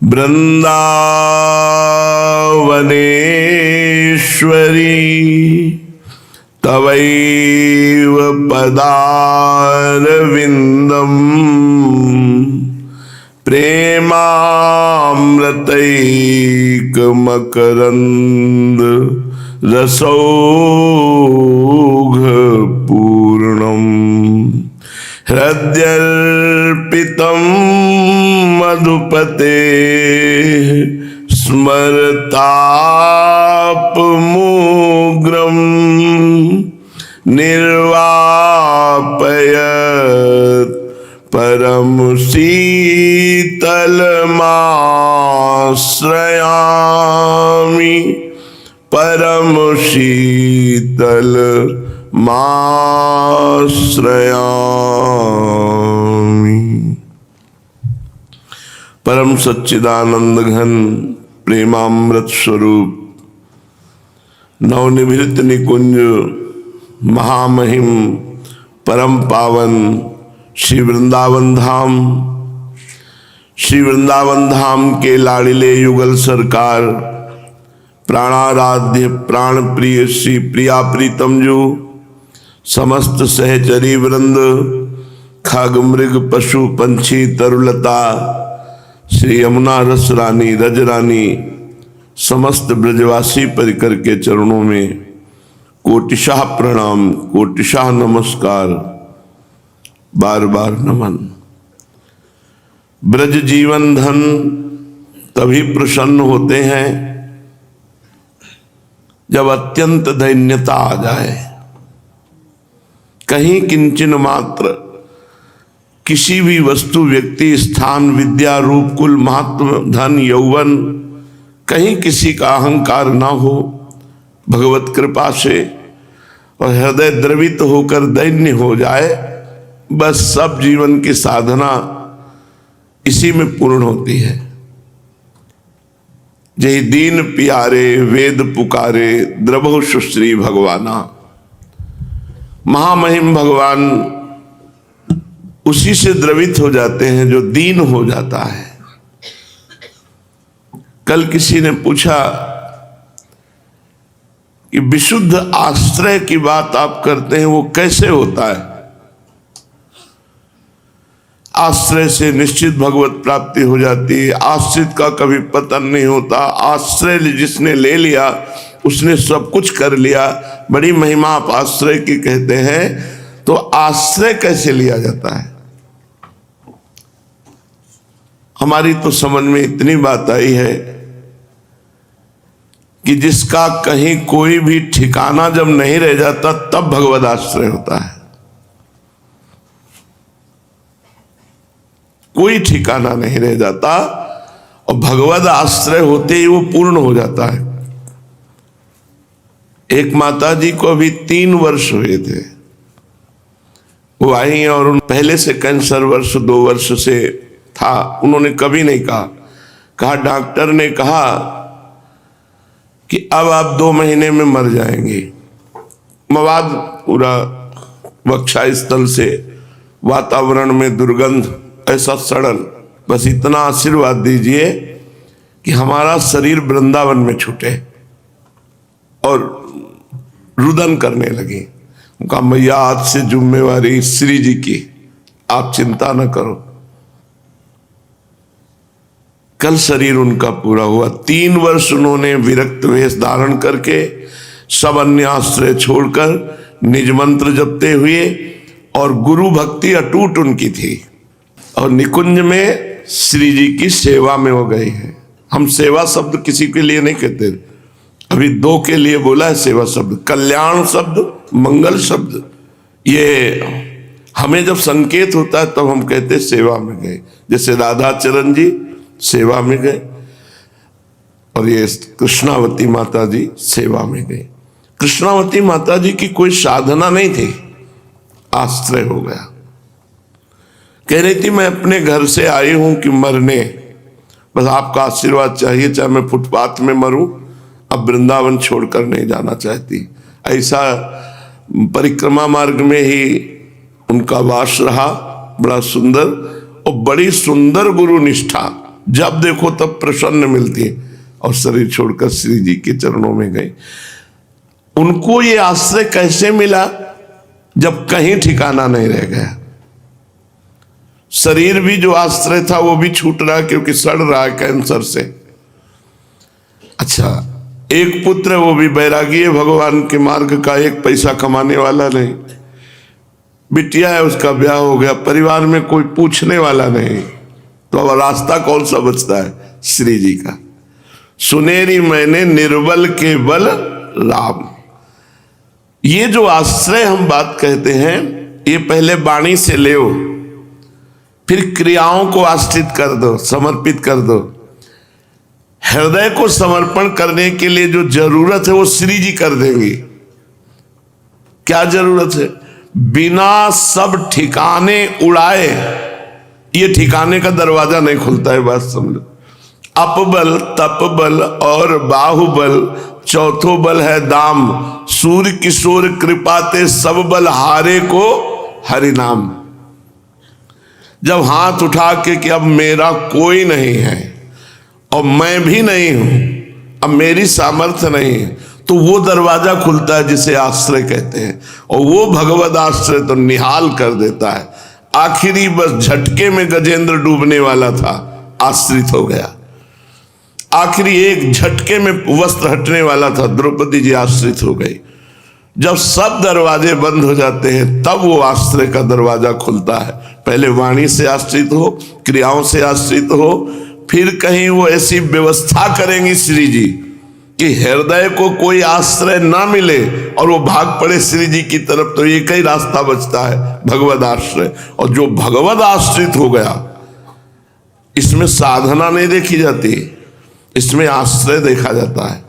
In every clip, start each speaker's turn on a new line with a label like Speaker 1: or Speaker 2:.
Speaker 1: वृंदावनेश्वरी तवैव पदारविन्दम् प्रेमामृतैकमकरन्द रसौघपूर्णम् हृद्यर्पितं मधुपते स्मरतापमुग्रं निर्वापयत् परम शीतलमाश्रयामि परम शीतलमाश्रयामि। परम सच्चिदानंद घन प्रेमामृत स्वरूप नवनिभृत निकुंज महामहिम परम पावन श्री वृंदावन धाम के लाड़िले युगल सरकार प्राणाराध्य प्राण प्रिय श्री प्रिया प्रीतम जो समस्त सहचरी वृंद खग मृग पशु पंछी तरुलता श्री यमुना रस रानी रज रानी समस्त ब्रजवासी परिकर के चरणों में कोटिशाह प्रणाम कोटिशाह नमस्कार बार बार नमन। ब्रज जीवन धन तभी प्रसन्न होते हैं जब अत्यंत दैन्यता आ जाए। कहीं किंचन मात्र किसी भी वस्तु व्यक्ति स्थान विद्या रूप कुल महात्म धन यौवन कहीं किसी का अहंकार ना हो, भगवत कृपा से और हृदय द्रवित होकर दैन्य हो जाए, बस सब जीवन की साधना इसी में पूर्ण होती है। जय दीन प्यारे वेद पुकारे द्रवहु सुश्री भगवाना। महामहिम भगवान उसी से द्रवित हो जाते हैं जो दीन हो जाता है। कल किसी ने पूछा कि विशुद्ध आश्रय की बात आप करते हैं वो कैसे होता है? आश्रय से निश्चित भगवत प्राप्ति हो जाती है। आश्रित का कभी पतन नहीं होता। आश्रय जिसने ले लिया उसने सब कुछ कर लिया। बड़ी महिमा आप आश्रय की कहते हैं, तो आश्रय कैसे लिया जाता है? हमारी तो समझ में इतनी बात आई है कि जिसका कहीं कोई भी ठिकाना जब नहीं रह जाता तब भगवद आश्रय होता है। कोई ठिकाना नहीं रह जाता और भगवद आश्रय होते ही वो पूर्ण हो जाता है। एक माता जी को अभी 3 वर्ष हुए थे, वो आई और उन पहले से कैंसर 2 वर्ष से था। उन्होंने कभी नहीं कहा डॉक्टर ने कहा कि अब आप 2 महीने में मर जाएंगे। मवाद पूरा वक्षा स्थल से वातावरण में दुर्गंध ऐसा सड़न, बस इतना आशीर्वाद दीजिए कि हमारा शरीर वृंदावन में छूटे। और रुदन करने लगी। उनका मैया आज से जिम्मेवारी श्री जी की, आप चिंता न करो। कल शरीर उनका पूरा हुआ। 3 वर्ष उन्होंने विरक्त वेश धारण करके सब अन्य आश्रय छोड़कर निज मंत्र जपते हुए, और गुरु भक्ति अटूट उनकी थी, और निकुंज में श्री जी की सेवा में हो गई है। हम सेवा शब्द किसी के लिए नहीं कहते, अभी 2 के लिए बोला है सेवा शब्द। कल्याण शब्द, मंगल शब्द, ये हमें जब संकेत होता है तब हम कहते सेवा में गए। जैसे राधाचरण जी सेवा में गए और ये कृष्णावती माता जी सेवा में गए। कृष्णावती माता जी की कोई साधना नहीं थी, आश्रय हो गया। कह रही थी मैं अपने घर से आई हूं कि मरने, बस आपका आशीर्वाद चाहिए, चाहे मैं फुटपाथ में मरूं, अब वृंदावन छोड़कर नहीं जाना चाहती। ऐसा परिक्रमा मार्ग में ही उनका वास रहा, बड़ा सुंदर और बड़ी सुंदर गुरु निष्ठा। जब देखो तब प्रसन्न मिलती है, और शरीर छोड़कर श्री जी के चरणों में गए। उनको ये आश्रय कैसे मिला? जब कहीं ठिकाना नहीं रह गया। शरीर भी जो आश्रय था वो भी छूट रहा क्योंकि सड़ रहा है कैंसर से। अच्छा, एक पुत्र, वो भी बैरागी है भगवान के मार्ग का, एक पैसा कमाने वाला नहीं। बिटिया है, उसका ब्याह हो गया, परिवार में कोई पूछने वाला नहीं, तो अब रास्ता कौन सा बचता है? श्री जी का। सुनेरी मैंने निर्बल के बल राम। ये जो आश्रय हम बात कहते हैं, ये पहले वाणी से ले, फिर क्रियाओं को आश्रित कर दो, समर्पित कर दो। हृदय को समर्पण करने के लिए जो जरूरत है वो श्री जी कर देंगी। क्या जरूरत है? बिना सब ठिकाने उड़ाए ये ठिकाने का दरवाजा नहीं खुलता है, बात समझो। अपबल, तपबल और बाहुबल, चौथो बल है दाम। सूर्य किशोर कृपाते सब बल हारे को हरिनाम। जब हाथ उठा के कि अब मेरा कोई नहीं है और मैं भी नहीं हूं, अब मेरी सामर्थ्य नहीं है, तो वो दरवाजा खुलता है जिसे आश्रय कहते हैं। और वो भगवद आश्रय तो निहाल कर देता है। आखिरी बस झटके में गजेंद्र डूबने वाला था, आश्रित हो गया। आखिरी एक झटके में वस्त्र हटने वाला था, द्रौपदी जी आश्रित हो गई। जब सब दरवाजे बंद हो जाते हैं तब वो आश्रय का दरवाजा खुलता है। पहले वाणी से आश्रित हो, क्रियाओं से आश्रित हो, फिर कहीं वो ऐसी व्यवस्था करेंगी श्री जी कि हृदय को कोई आश्रय ना मिले और वो भाग पड़े श्री जी की तरफ। तो एक ही रास्ता बचता है, भगवद आश्रय। और जो भगवद आश्रित हो गया, इसमें साधना नहीं देखी जाती, इसमें आश्रय देखा जाता है।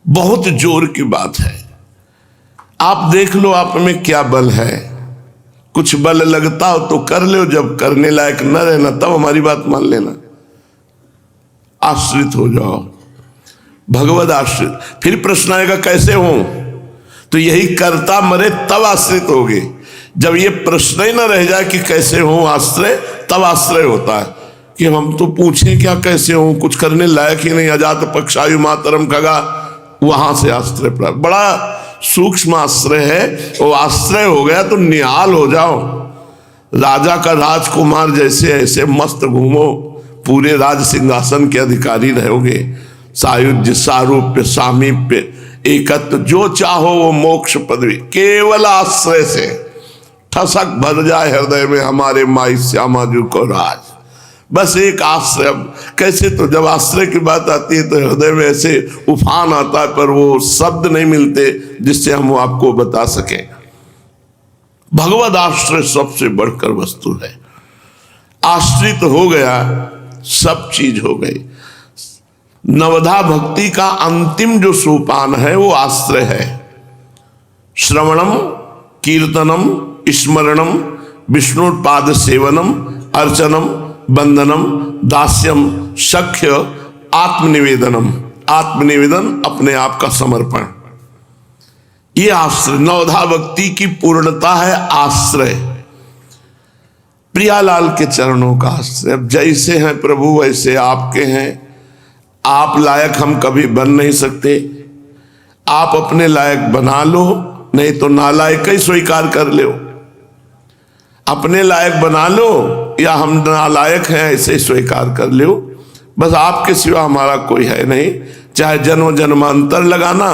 Speaker 1: बहुत जोर की बात है। आप देख लो आप में क्या बल है। कुछ बल लगता हो तो कर लो, जब करने लायक न रहना तब हमारी बात मान लेना। आश्रित हो जाओ, भगवद आश्रित। फिर प्रश्न आएगा कैसे हो? तो यही करता मरे तब आश्रित होगे। जब ये प्रश्न ही न रह जाए कि कैसे हो आश्रय, तब आश्रय होता है। कि हम तो पूछें क्या कैसे हो, कुछ करने लायक ही नहीं, अजात पक्षायु मातरम खगा, वहां से आश्रय प्राप्त। बड़ा सूक्ष्म आश्रय है। वो आश्रय हो गया तो निहाल हो जाओ। राजा का राजकुमार जैसे ऐसे मस्त घूमो, पूरे राज सिंहासन के अधिकारी रहोगे। सायुज्य, सारूप्य, सामीप्य, एकत्व, जो चाहो वो मोक्ष पदवी, केवल आश्रय से ठसक भर जाए हृदय में हमारे माई श्यामा जी को राज। बस एक आश्रय। कैसे? तो जब आश्रय की बात आती है तो हृदय में ऐसे उफान आता है, पर वो शब्द नहीं मिलते जिससे हम वो आपको बता सके। भगवद आश्रय सबसे बढ़कर वस्तु है। आश्रित हो गया, सब चीज हो गई। नवधा भक्ति का अंतिम जो सोपान है वो आश्रय है। श्रवणम, कीर्तनम, स्मरणम, विष्णु पाद सेवनम, अर्चनम, बंदनम, दास्यम, सख्य, आत्मनिवेदनम। आत्मनिवेदन, अपने आप का समर्पण। ये आश्रय, नवधा भक्ति की पूर्णता है आश्रय। प्रियालाल के चरणों का आश्रय। अब जैसे हैं प्रभु वैसे आपके हैं। आप लायक हम कभी बन नहीं सकते। आप अपने लायक बना लो, नहीं तो नालायक ही स्वीकार कर लो। अपने लायक बना लो या हम नालायक हैं ऐसे स्वीकार कर लो। बस आपके सिवा हमारा कोई है नहीं। चाहे जन्म जन्मांतर लगाना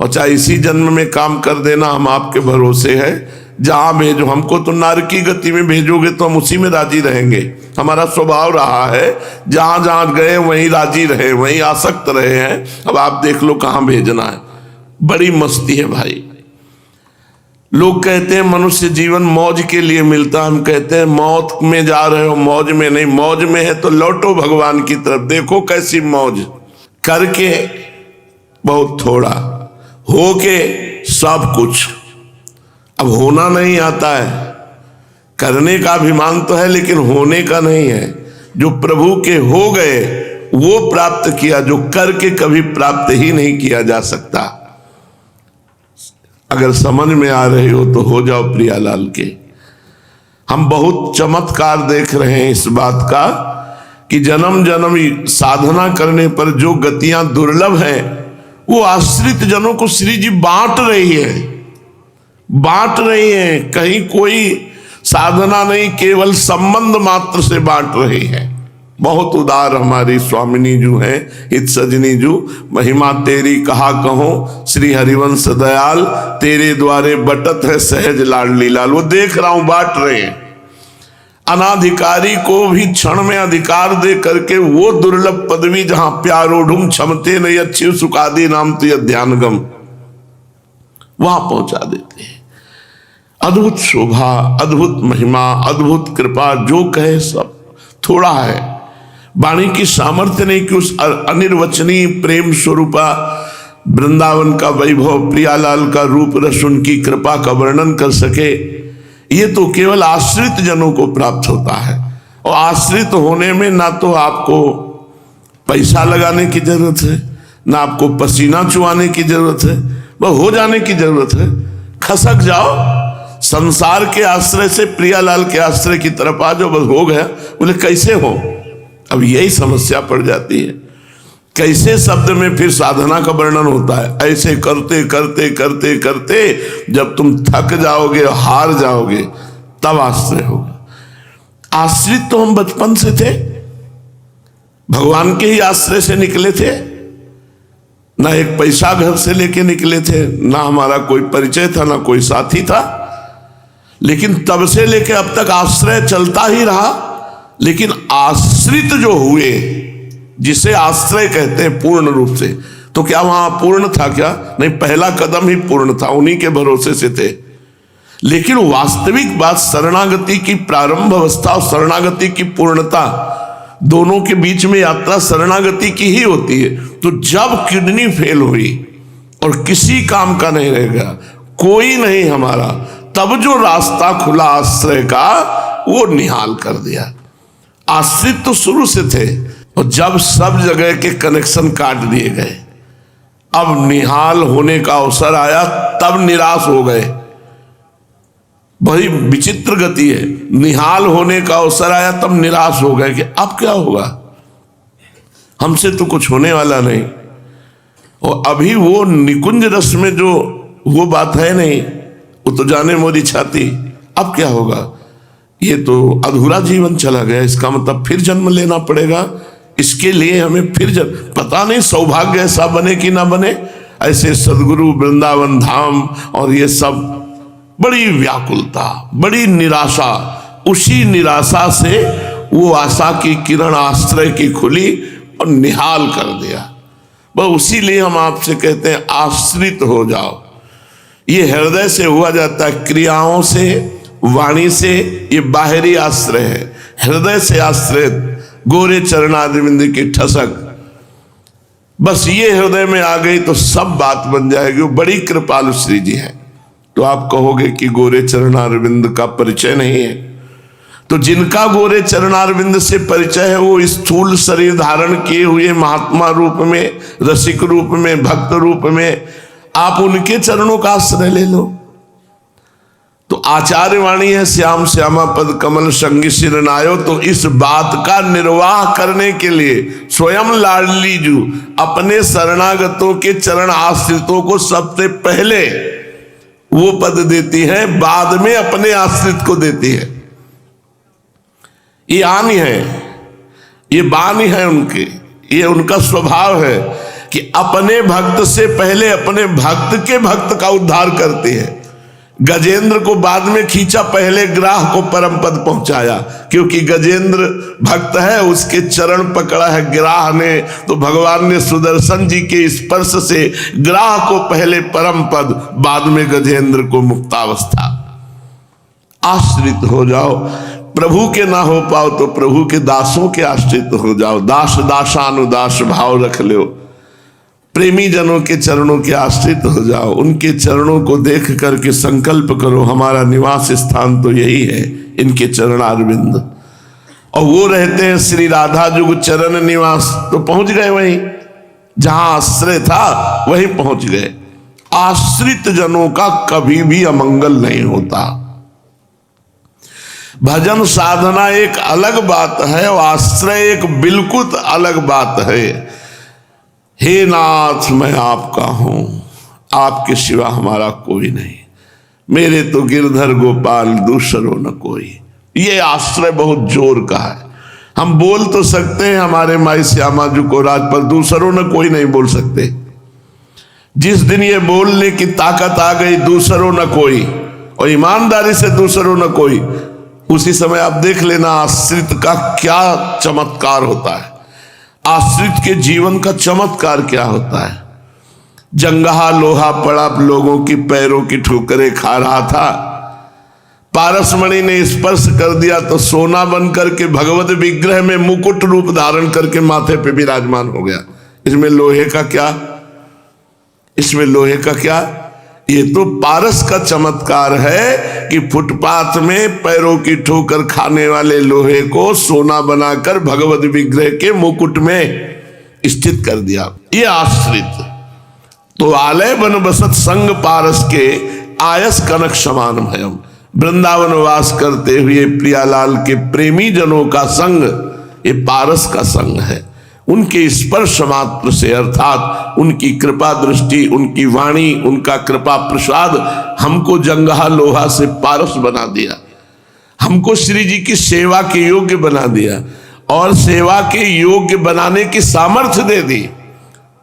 Speaker 1: और चाहे इसी जन्म में काम कर देना, हम आपके भरोसे हैं। जहां भेजो, हमको तो नारकी गति में भेजोगे तो हम उसी में राजी रहेंगे। हमारा स्वभाव रहा है जहां जहां गए वहीं राजी रहे, वहीं आसक्त रहे हैं। अब आप देख लो कहां भेजना है। बड़ी मस्ती है भाई। लोग कहते हैं मनुष्य जीवन मौज के लिए मिलता। हम कहते हैं मौत में जा रहे हो, मौज में नहीं। मौज में है तो लौटो भगवान की तरफ। देखो कैसी मौज, करके बहुत थोड़ा, होके सब कुछ। अब होना नहीं आता है। करने का अभिमान तो है लेकिन होने का नहीं है। जो प्रभु के हो गए वो प्राप्त किया, जो करके कभी प्राप्त ही नहीं किया जा सकता। अगर समझ में आ रही हो तो हो जाओ प्रियालाल के। हम बहुत चमत्कार देख रहे हैं इस बात का कि जन्म जन्म साधना करने पर जो गतियां दुर्लभ हैं वो आश्रित जनों को श्री जी बांट रही है, बांट रही है। कहीं कोई साधना नहीं, केवल संबंध मात्र से बांट रही है। बहुत उदार हमारी स्वामिनी जो है, हित सजनी जो, महिमा तेरी कहा कहो श्री हरिवंश दयाल, तेरे द्वारे बटत है सहज लाडली लाल। वो देख रहा हूं बांट रहे हैं। अनाधिकारी को भी क्षण में अधिकार दे करके वो दुर्लभ पदवी जहां प्यारोढ़ुम क्षमते नहीं अच्छी सुखादी नाम तो ध्यानगम, वहां पहुंचा देते हैं। अद्भुत शोभा, अद्भुत महिमा, अद्भुत कृपा, जो कहे सब थोड़ा है। वाणी की सामर्थ्य नहीं कि उस अनिर्वचनीय प्रेम स्वरूपा वृंदावन का वैभव, प्रियालाल का रूप रस, उनकी कृपा का वर्णन कर सके। ये तो केवल आश्रित जनों को प्राप्त होता है। और आश्रित होने में ना तो आपको पैसा लगाने की जरूरत है, ना आपको पसीना चुआने की जरूरत है, बस हो जाने की जरूरत है। खसक जाओ, संसार के आश्रय से प्रियालाल के आश्रय की तरफ आ जाओ, बस हो गया। बोले कैसे हो? अब यही समस्या पड़ जाती है। कैसे शब्द में फिर साधना का वर्णन होता है। ऐसे करते करते करते करते जब तुम थक जाओगे, हार जाओगे, तब आश्रय होगा। आश्रित तो हम बचपन से थे, भगवान के ही आश्रय से निकले थे। ना एक पैसा घर से लेके निकले थे, ना हमारा कोई परिचय था, ना कोई साथी था। लेकिन तब से लेके अब तक आश्रय चलता ही रहा। लेकिन आश्रित जो हुए, जिसे आश्रय कहते हैं पूर्ण रूप से, तो क्या वहां पूर्ण था क्या? नहीं, पहला कदम ही पूर्ण था, उन्हीं के भरोसे से थे। लेकिन वास्तविक बात, शरणागति की प्रारंभ अवस्था और शरणागति की पूर्णता, दोनों के बीच में यात्रा शरणागति की ही होती है। तो जब किडनी फेल हुई और किसी काम का नहीं रहेगा, कोई नहीं हमारा, तब जो रास्ता खुला आश्रय का, वो निहाल कर दिया। आश्रित तो शुरू से थे, और जब सब जगह के कनेक्शन काट दिए गए, अब निहाल होने का अवसर आया, तब निराश हो गए। बड़ी विचित्र गति है। निहाल होने का अवसर आया, तब निराश हो गए कि अब क्या होगा, हमसे तो कुछ होने वाला नहीं। और अभी वो निकुंज रस में जो वो बात है नहीं, वो तो जाने मोदी छाती, अब क्या होगा? ये तो अधूरा जीवन चला गया, इसका मतलब फिर जन्म लेना पड़ेगा। इसके लिए हमें फिर पता नहीं सौभाग्य ऐसा बने कि ना बने। ऐसे सदगुरु, वृंदावन धाम और ये सब, बड़ी व्याकुलता, बड़ी निराशा। उसी निराशा से वो आशा की किरण आश्रय की खुली और निहाल कर दिया। बस उसी लिए हम आपसे कहते हैं आश्रित हो जाओ। ये हृदय से हुआ जाता है, क्रियाओं से, वाणी से ये बाहरी आश्रय है। हृदय से आश्रय गोरे चरणारविंद की ठसक, बस ये हृदय में आ गई तो सब बात बन जाएगी। वो बड़ी कृपालु श्री जी है। तो आप कहोगे कि गोरे चरणारविंद का परिचय नहीं है, तो जिनका गोरे चरणारविंद से परिचय है, वो स्थूल शरीर धारण किए हुए महात्मा रूप में, रसिक रूप में, भक्त रूप में, आप उनके चरणों का आश्रय ले लो। तो आचार्य वाणी है, श्याम श्यामा पद कमल संगी सिरनायो। तो इस बात का निर्वाह करने के लिए स्वयं लाडली जू अपने शरणागतों के चरण आश्रितों को सबसे पहले वो पद देती है, बाद में अपने आश्रित को देती है। ये आनी है, ये बानी है उनकी, ये उनका स्वभाव है कि अपने भक्त से पहले अपने भक्त के भक्त का उद्धार करते हैं। गजेंद्र को बाद में खींचा, पहले ग्राह को परम पद पहुंचाया, क्योंकि गजेंद्र भक्त है, उसके चरण पकड़ा है ग्राह ने। तो भगवान ने सुदर्शन जी के स्पर्श से ग्राह को पहले परम पद, बाद में गजेंद्र को मुक्तावस्था। आश्रित हो जाओ, प्रभु के ना हो पाओ तो प्रभु के दासों के आश्रित हो जाओ। दास दासानुदास भाव रख लो, प्रेमी जनों के चरणों के आश्रित हो जाओ। उनके चरणों को देख करके संकल्प करो, हमारा निवास स्थान तो यही है, इनके चरणारविंद। और वो रहते हैं श्री राधा जुग चरण निवास, तो पहुंच गए वहीं जहां आश्रय था, वहीं पहुंच गए। आश्रित जनों का कभी भी अमंगल नहीं होता। भजन साधना एक अलग बात है और आश्रय एक बिल्कुल अलग बात है। हे नाथ मैं आपका हूं, आपके सिवा हमारा कोई नहीं, मेरे तो गिरधर गोपाल दूसरो न कोई। ये आश्रय बहुत जोर का है। हम बोल तो सकते हैं हमारे माई श्यामा जी को राज, पर दूसरों न कोई नहीं बोल सकते। जिस दिन ये बोलने की ताकत आ गई दूसरों न कोई, और ईमानदारी से दूसरों न कोई, उसी समय आप देख लेना आश्रित का क्या चमत्कार होता है, आश्रित के जीवन का चमत्कार क्या होता है। जंगहा लोहा पड़ा लोगों की पैरों की ठोकरें खा रहा था, पारसमणि ने स्पर्श कर दिया तो सोना बन करके भगवत विग्रह में मुकुट रूप धारण करके माथे पे विराजमान हो गया। इसमें लोहे का क्या, इसमें लोहे का क्या? ये तो पारस का चमत्कार है कि फुटपाथ में पैरों की ठोकर खाने वाले लोहे को सोना बनाकर भगवत विग्रह के मुकुट में स्थित कर दिया। ये आश्रित तो आलय बन बसत संग पारस के आयस कनक समान भयम। वृंदावन वास करते हुए प्रियालाल के प्रेमी जनों का संग ये पारस का संग है। उनके स्पर्श मात्र से, अर्थात उनकी कृपा दृष्टि, उनकी वाणी, उनका कृपा प्रसाद हमको जंगहा लोहा से पारस बना दिया, हमको श्री जी की सेवा के योग्य बना दिया और सेवा के योग्य बनाने की सामर्थ्य दे दी।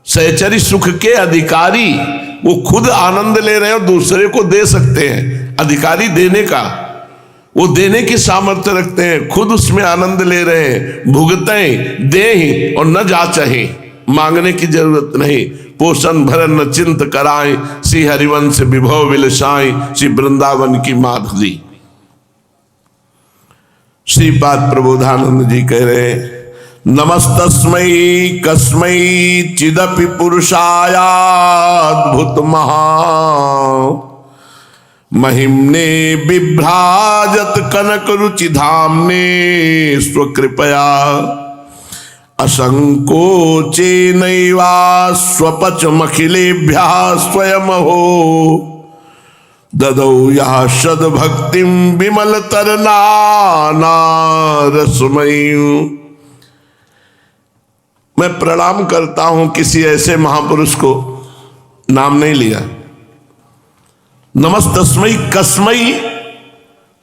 Speaker 1: सहचरी सुख के अधिकारी वो खुद आनंद ले रहे हैं और दूसरे को दे सकते हैं। अधिकारी देने का, वो देने की सामर्थ्य रखते हैं, खुद उसमें आनंद ले रहे हैं। भुगतें दें और न जाचहें, मांगने की जरूरत नहीं। पोषण भरन न चिंत कराएं, श्री हरिवंश विभव विलसाएं, श्री वृंदावन की माधुरी। श्रीपाद प्रबोधानंद जी कह रहे हैं, नमस्तस्मै कस्मै चिदपि पुरुषाय अद्भुत महा महिम्ने बिभ्राजत कनक रुचि धामने स्वकृपया असंकोचे नैवा स्वपच मखिलेभ्यः स्वयं हो ददौ यः सद्भक्तिं विमल तरनाना रसमयी। मैं प्रणाम करता हूं किसी ऐसे महापुरुष को, नाम नहीं लिया, नमस्तस्मै कस्मै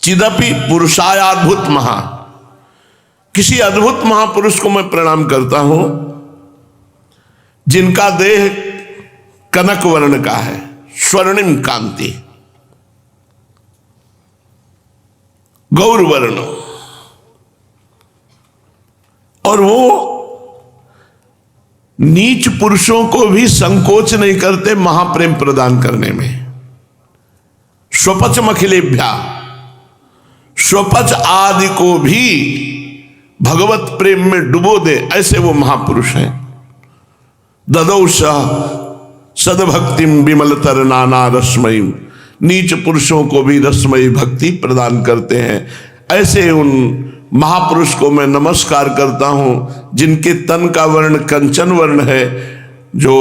Speaker 1: चिदपि पुरुषाय अद्भुत महा, किसी अद्भुत महापुरुष को मैं प्रणाम करता हूं जिनका देह कनक वर्ण का है, स्वर्णिम कांति, गौर वर्ण, और वो नीच पुरुषों को भी संकोच नहीं करते महाप्रेम प्रदान करने में। स्वपच मखिलेभ्या, स्वपच आदि को भी भगवत प्रेम में डुबो दे, ऐसे वो महापुरुष हैं। ददौ सद्भक्तिम विमलतर नाना रसमयी, नीच पुरुषों को भी रसमयी भक्ति प्रदान करते हैं। ऐसे उन महापुरुष को मैं नमस्कार करता हूं जिनके तन का वर्ण कंचन वर्ण है, जो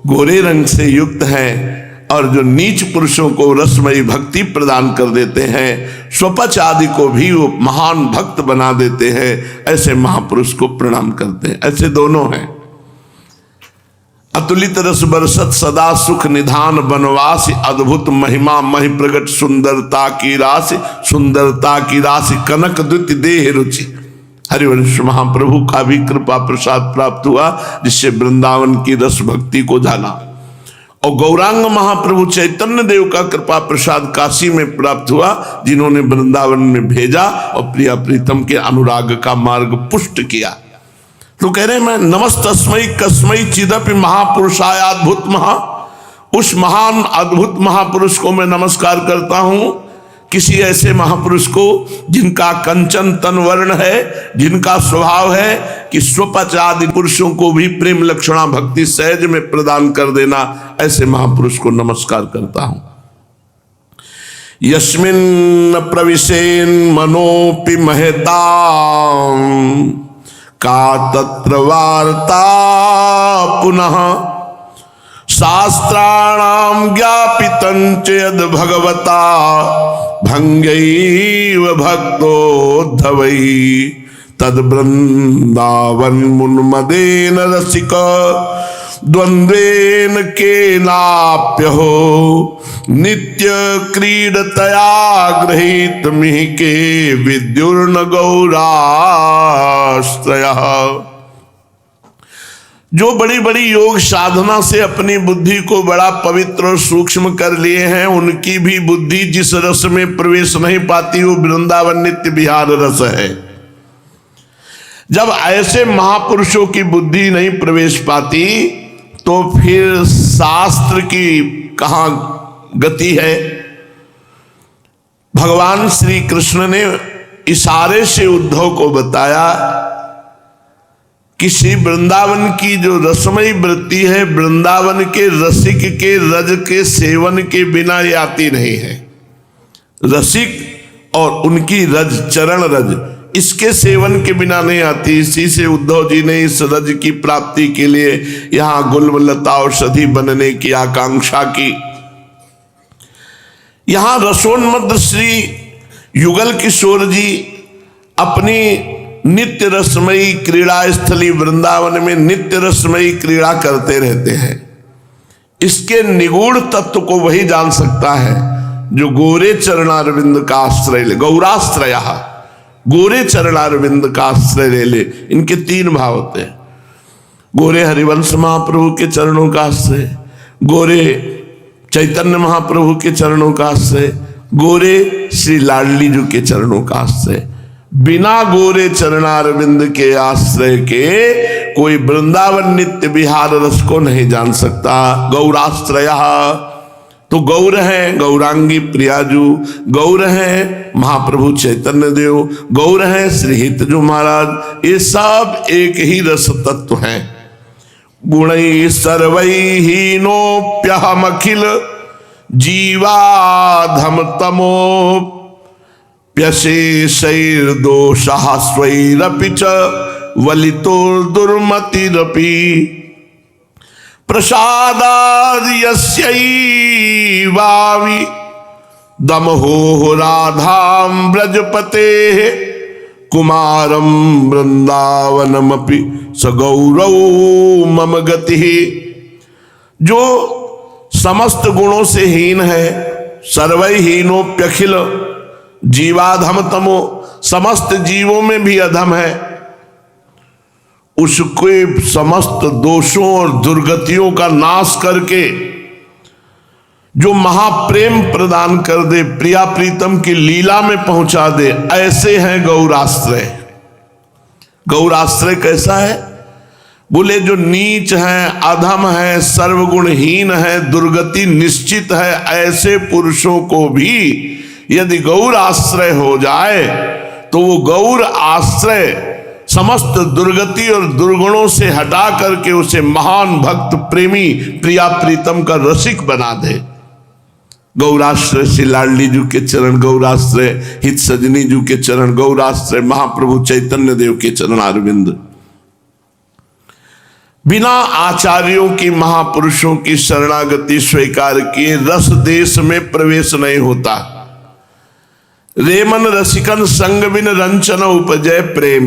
Speaker 1: गोरे रंग से युक्त हैं और जो नीच पुरुषों को रसमयी भक्ति प्रदान कर देते हैं, स्वपच आदि को भी वो महान भक्त बना देते हैं। ऐसे महापुरुष को प्रणाम करते हैं। ऐसे दोनों हैं। अतुलित रस बरसत सदा सुख निधान बनवासी, अद्भुत महिमा महि प्रगट सुंदरता की राशि, सुंदरता की राशि कनक द्वित देह रुचि। हरिवंश महाप्रभु का भी कृपा प्रसाद प्राप्त हुआ जिससे वृंदावन की रस भक्ति को जाना, और गौरांग महाप्रभु चैतन्य देव का कृपा प्रसाद काशी में प्राप्त हुआ जिन्होंने वृंदावन में भेजा और प्रिया प्रीतम के अनुराग का मार्ग पुष्ट किया। तो कह रहे मैं नमस्तस्मै कस्मै चिदपि महापुरुषाय अद्भुत महा, उस महान अद्भुत महापुरुष को मैं नमस्कार करता हूं, किसी ऐसे महापुरुष को जिनका कंचन तन वर्ण है, जिनका स्वभाव है कि स्वपच आदि पुरुषों को भी प्रेम लक्षणा भक्ति सहज में प्रदान कर देना, ऐसे महापुरुष को नमस्कार करता हूं। यस्मिन् प्रविशेन मनोपि महता का तत्र वार्ता पुनः शास्त्राणाम ज्ञापितं च यद् भगवता भंगैव भक्तोद्धवै तद वृंदावन मुन्मदेन रसिक द्वंद्वेन केनाप्यहो नित्य क्रीडतया गृहीत मिहिके विद्युर्न गौराश्रयः। जो बड़ी बड़ी योग साधना से अपनी बुद्धि को बड़ा पवित्र और सूक्ष्म कर लिए हैं, उनकी भी बुद्धि जिस रस में प्रवेश नहीं पाती वो वृंदावन नित्य विहार रस है। जब ऐसे महापुरुषों की बुद्धि नहीं प्रवेश पाती तो फिर शास्त्र की कहां गति है। भगवान श्री कृष्ण ने इशारे से उद्धव को बताया कि श्री वृंदावन की जो रसमयी वृत्ति है, वृंदावन के रसिक के रज के सेवन के बिना ये आती नहीं है। रसिक और उनकी रज, चरण रज, इसके सेवन के बिना नहीं आती। इसी से उद्धव जी ने इस रज की प्राप्ति के लिए यहां गुलमलता औषधि बनने की आकांक्षा की। यहां रसोन्मद श्री युगल किशोर जी अपनी नित्य रसमयी क्रीड़ा स्थली वृंदावन में नित्य रसमयी क्रीड़ा करते रहते हैं। इसके निगूढ़ तत्व को वही जान सकता है जो गोरे चरणारविंद का आश्रय ले। गौराश्रय, गोरे चरणारविंद का आश्रय ले ले। इनके तीन भाव होते हैं। गोरे हरिवंश महाप्रभु के चरणों का आश्रय, गोरे चैतन्य महाप्रभु के चरणों का आश्रय, गोरे श्री लाडली जी के चरणों का आश्रय। बिना गोरे चरणारविंद के आश्रय के कोई वृंदावन नित्य विहार रस को नहीं जान सकता। गौराश्रय, तो गौर है गौरांगी प्रियाजू, गौर है महाप्रभु चैतन्य देव, गौर है श्री हितजू महाराज। ये सब एक ही रस तत्व है। गुणै सर्वैहीनोप्यहमखिल जीवाधम तमो प्यशेषैर्दोषः स्वैरपि च वलितोर्दुर्मतिरपि प्रसादाद्यस्यैवावि दमहो राधां व्रजपतेः कुमारं वृंदावनमपि स गौरौ मम गतिः। जो समस्त गुणों से हीन है, सर्वैहीनोप्यखिल जीवाधम तमो, समस्त जीवों में भी अधम है, उसके समस्त दोषों और दुर्गतियों का नाश करके जो महाप्रेम प्रदान कर दे, प्रिया प्रीतम की लीला में पहुंचा दे, ऐसे हैं गौराश्रय। गौराश्रय कैसा है? बोले जो नीच है, अधम है, सर्वगुणहीन है, दुर्गति निश्चित है, ऐसे पुरुषों को भी यदि गौर आश्रय हो जाए तो वो गौर आश्रय समस्त दुर्गति और दुर्गुणों से हटा करके उसे महान भक्त प्रेमी प्रिया प्रीतम का रसिक बना दे। गौराश्रय श्री लाडली जी के चरण, गौराश्रय हित सजनी जी के चरण, गौराश्रय महाप्रभु चैतन्य देव के चरण अरविंद। बिना आचार्यों की, महापुरुषों की शरणागति स्वीकार किए रस देश में प्रवेश नहीं होता। रेमन रसिकन संग बिन रंचन उपजय प्रेम।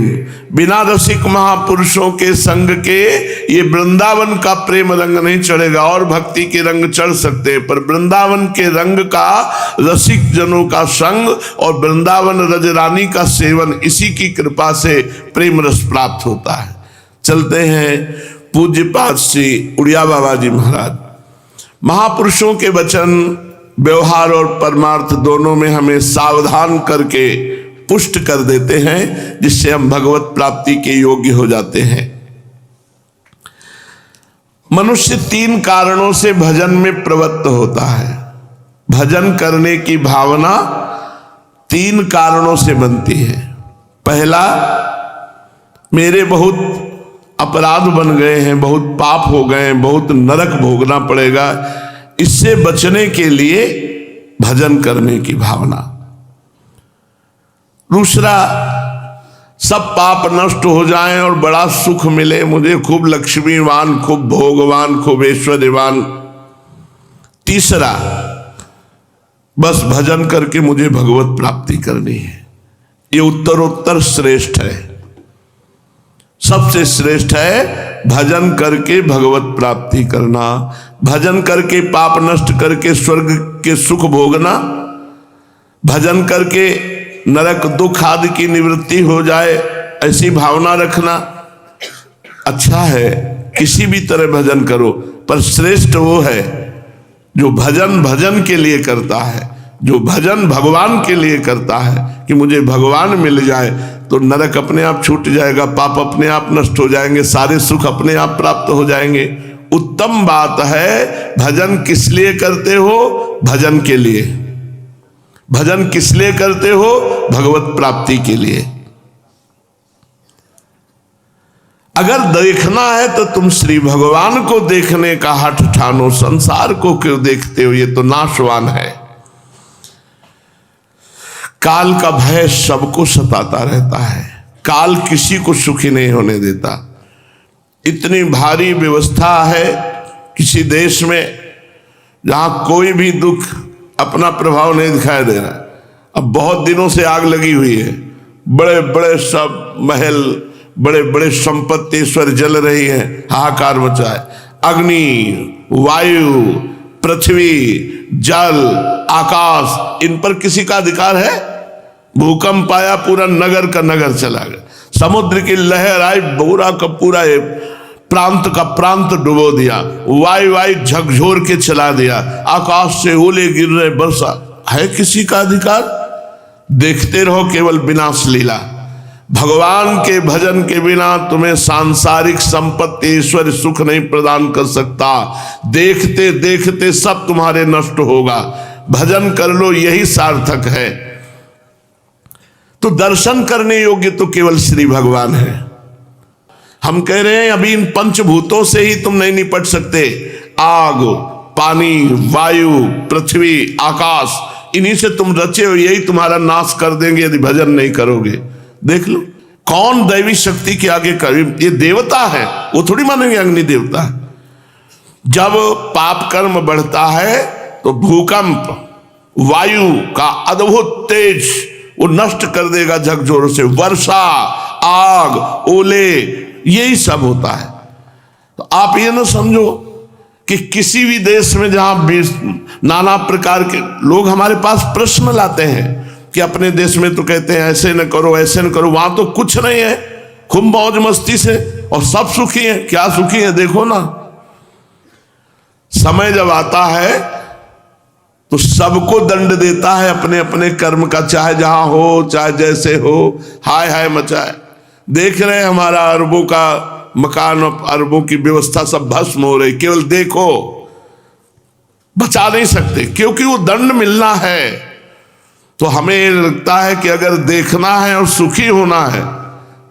Speaker 1: बिना रसिक महापुरुषों के संग के ये वृंदावन का प्रेम रंग नहीं चढ़ेगा। और भक्ति के रंग चढ़ सकते हैं, पर वृंदावन के रंग का, रसिक जनों का संग और वृंदावन रजरानी का सेवन, इसी की कृपा से प्रेम रस प्राप्त होता है। चलते हैं पूज्यपाद श्री उड़िया बाबा जी महाराज। महापुरुषों के वचन, व्यवहार और परमार्थ दोनों में हमें सावधान करके पुष्ट कर देते हैं, जिससे हम भगवत प्राप्ति के योग्य हो जाते हैं। मनुष्य तीन कारणों से भजन में प्रवृत्त होता है। भजन करने की भावना तीन कारणों से बनती है। पहला, मेरे बहुत अपराध बन गए हैं, बहुत पाप हो गए हैं, बहुत नरक भोगना पड़ेगा, इससे बचने के लिए भजन करने की भावना। दूसरा, सब पाप नष्ट हो जाएं और बड़ा सुख मिले, मुझे खूब लक्ष्मीवान, खूब भोगवान, खूब ऐश्वर्यवान। तीसरा, बस भजन करके मुझे भगवत प्राप्ति करनी है। ये उत्तरोत्तर श्रेष्ठ है, सबसे श्रेष्ठ है भजन करके भगवत प्राप्ति करना, भजन करके पाप नष्ट करके स्वर्ग के सुख भोगना, भजन करके नरक दुख आदि की निवृत्ति हो जाए ऐसी भावना रखना। अच्छा है, किसी भी तरह भजन करो, पर श्रेष्ठ वो है जो भजन भजन के लिए करता है, जो भजन भगवान के लिए करता है कि मुझे भगवान मिल जाए तो नरक अपने आप छूट जाएगा, पाप अपने आप नष्ट हो जाएंगे, सारे सुख अपने आप प्राप्त हो जाएंगे। उत्तम बात है भजन किस लिए करते हो? भजन के लिए। भजन किस लिए करते हो? भगवत प्राप्ति के लिए। अगर देखना है तो तुम श्री भगवान को देखने का हठ ठानो, संसार को क्यों देखते हो? ये तो नाशवान है। काल का भय सबको सताता रहता है, काल किसी को सुखी नहीं होने देता। इतनी भारी व्यवस्था है किसी देश में जहां कोई भी दुख अपना प्रभाव नहीं दिखाई दे रहा। अब बहुत दिनों से आग लगी हुई है, बड़े बड़े सब महल, बड़े बड़े संपत्ति ईश्वर जल रही है, हाहाकार मचा है। अग्नि, वायु, पृथ्वी, जल, आकाश, इन पर किसी का अधिकार है? भूकंप आया, पूरा नगर का नगर चला गया। समुद्र की लहर आई, पूरा का पूरा प्रांत का प्रांत डुबो दिया। वायु झकझोर के चला दिया। आकाश से ओले गिर रहे, वर्षा। है किसी का अधिकार? देखते रहो केवल विनाश लीला। भगवान के भजन के बिना तुम्हें सांसारिक संपत्ति ईश्वर सुख नहीं प्रदान कर सकता। देखते देखते सब तुम्हारे नष्ट होगा। भजन कर लो, यही सार्थक है। तो दर्शन करने योग्य तो केवल श्री भगवान है। हम कह रहे हैं अभी इन पंचभूतों से ही तुम नहीं निपट सकते। आग, पानी, वायु, पृथ्वी, आकाश, इन्हीं से तुम रचे हो, यही तुम्हारा नाश कर देंगे यदि भजन नहीं करोगे। देख लो कौन दैवी शक्ति के आगे कर, ये देवता है, वो थोड़ी मानेंगे अग्नि देवता है। जब पाप कर्म बढ़ता है तो भूकंप, वायु का अद्भुत तेज वो नष्ट कर देगा झकझोर से। वर्षा, आग, ओले, यही सब होता है। तो आप ये ना समझो कि किसी भी देश में जहां नाना प्रकार के लोग हमारे पास प्रश्न लाते हैं कि अपने देश में तो कहते हैं ऐसे न करो, ऐसे न करो, वहां तो कुछ नहीं है, खूब मौज मस्ती से और सब सुखी है। क्या सुखी है? देखो ना, समय जब आता है तो सबको दंड देता है अपने अपने कर्म का, चाहे जहां हो, चाहे जैसे हो, हाय हाय मचाए। देख रहे हैं हमारा अरबों का मकान, अरबों की व्यवस्था सब भस्म हो रही। केवल देखो, बचा नहीं सकते, क्योंकि वो दंड मिलना है। तो हमें लगता है कि अगर देखना है और सुखी होना है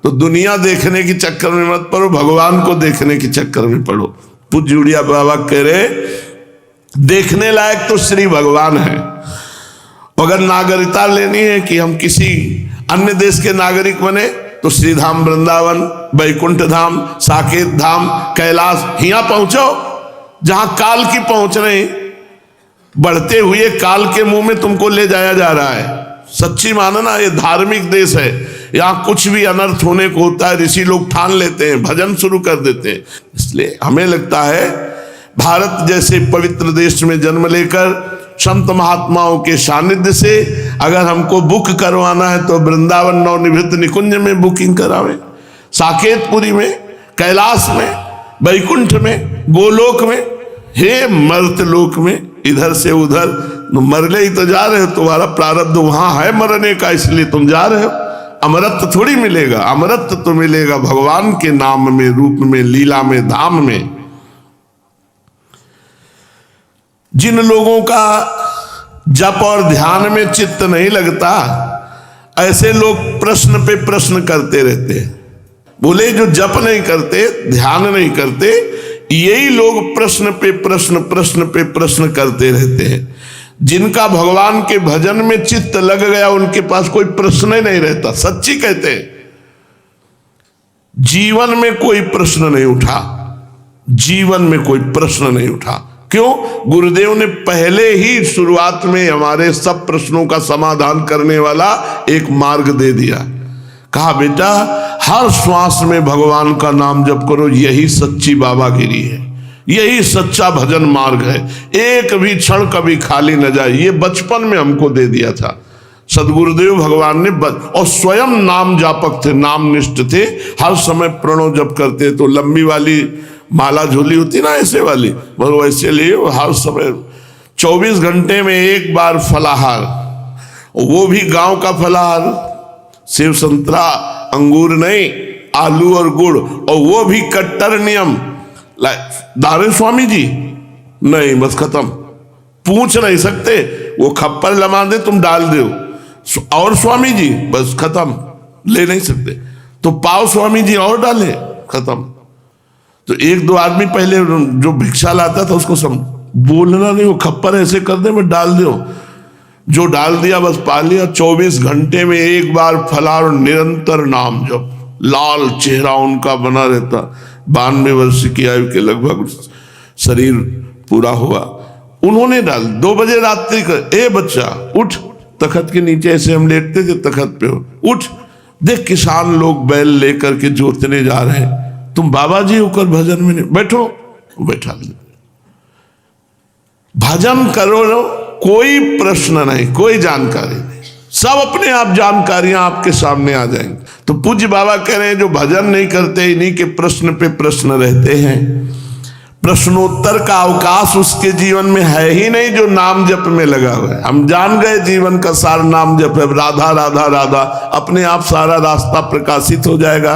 Speaker 1: तो दुनिया देखने के चक्कर में मत पड़ो, भगवान को देखने के चक्कर में पड़ो। पूज्य उड़िया बाबा कह रहे देखने लायक तो श्री भगवान है। अगर नागरिकता लेनी है कि हम किसी अन्य देश के नागरिक बने तो श्री धाम वृंदावन, बैकुंठ धाम, साकेत धाम, कैलाश, यहाँ पहुंचो जहां काल की पहुंच रही। बढ़ते हुए काल के मुंह में तुमको ले जाया जा रहा है। सच्ची मानना, ये धार्मिक देश है, यहाँ कुछ भी अनर्थ होने को होता है, ऋषि लोग ठान लेते हैं, भजन शुरू कर देते हैं। इसलिए हमें लगता है भारत जैसे पवित्र देश में जन्म लेकर संत महात्माओं के सानिध्य से अगर हमको बुक करवाना है तो वृंदावन नवनिवृत्त निकुंज में बुकिंग करावे, साकेतपुरी में, कैलाश में, बैकुंठ में, गोलोक में, हे मर्तलोक में, इधर से उधर मरने ही तो जा रहे हो। तुम्हारा प्रारब्ध वहां है मरने का, इसलिए तुम जा रहे हो। अमरत्व थोड़ी मिलेगा, अमरत्व तो मिलेगा भगवान के नाम में, रूप में, लीला में, धाम में। जिन लोगों का जप और ध्यान में चित्त नहीं लगता, ऐसे लोग प्रश्न पे प्रश्न करते रहते हैं। बोले जो जप नहीं करते, ध्यान नहीं करते, यही लोग प्रश्न पे प्रश्न, प्रश्न पे प्रश्न करते रहते हैं। जिनका भगवान के भजन में चित्त लग गया, उनके पास कोई प्रश्न ही नहीं रहता। सच्ची कहते हैं, जीवन में कोई प्रश्न नहीं उठा, जीवन में कोई प्रश्न नहीं उठा। क्यों? गुरुदेव ने पहले ही शुरुआत में हमारे सब प्रश्नों का समाधान करने वाला एक मार्ग दे दिया। कहा बेटा हर श्वास में भगवान का नाम जप करो, यही सच्ची बाबागिरी है, यही सच्चा भजन मार्ग है। एक भी क्षण कभी खाली न जाए, ये बचपन में हमको दे दिया था सदगुरुदेव भगवान ने। और स्वयं नाम जापक थे, नाम निष्ठ थे, हर समय प्रणव जप करते। तो लंबी वाली माला झोली होती ना ऐसे वाली, बस वैसे लिए हर समय 24 घंटे में एक बार फलाहार, वो भी गांव का फलाहार, सेव संतरा अंगूर नहीं, आलू और गुड़, और वो भी कट्टर नियम। दारे स्वामी जी नहीं, बस खत्म, पूछ नहीं सकते, वो खप्पर लमा दे तुम डाल दो। और स्वामी जी बस खत्म, ले नहीं सकते। तो पाव स्वामी जी और डाले, खत्म। तो एक दो आदमी पहले जो भिक्षा लाता था उसको बोलना नहीं, वो खप्पर ऐसे कर दे, मैं डाल दो, जो डाल दिया बस पा लिया। 24 घंटे में एक बार फलाहार, निरंतर नाम जप, लाल चेहरा उनका बना रहता। 92 वर्ष की आयु के लगभग शरीर पूरा हुआ। उन्होंने डाल 2 बजे रात्रि का, ए बच्चा उठ, तखत के नीचे ऐसे हम लेटते थे, तखत पे हो, उठ, देख किसान लोग बैल लेकर के जोतने जा रहे हैं, तुम बाबा जी होकर भजन में नहीं बैठो, बैठा दे, भजन करो, कोई प्रश्न नहीं, कोई जानकारी नहीं, सब अपने आप जानकारियां आपके सामने आ जाएंगी। तो पूज्य बाबा कह रहे हैं जो भजन नहीं करते, इन्हीं के प्रश्न पे प्रश्न रहते हैं, प्रश्नोत्तर का अवकाश उसके जीवन में है ही नहीं जो नाम जप में लगा हुआ है। हम जान गए जीवन का सार नाम जप है, राधा राधा राधा, अपने आप सारा रास्ता प्रकाशित हो जाएगा।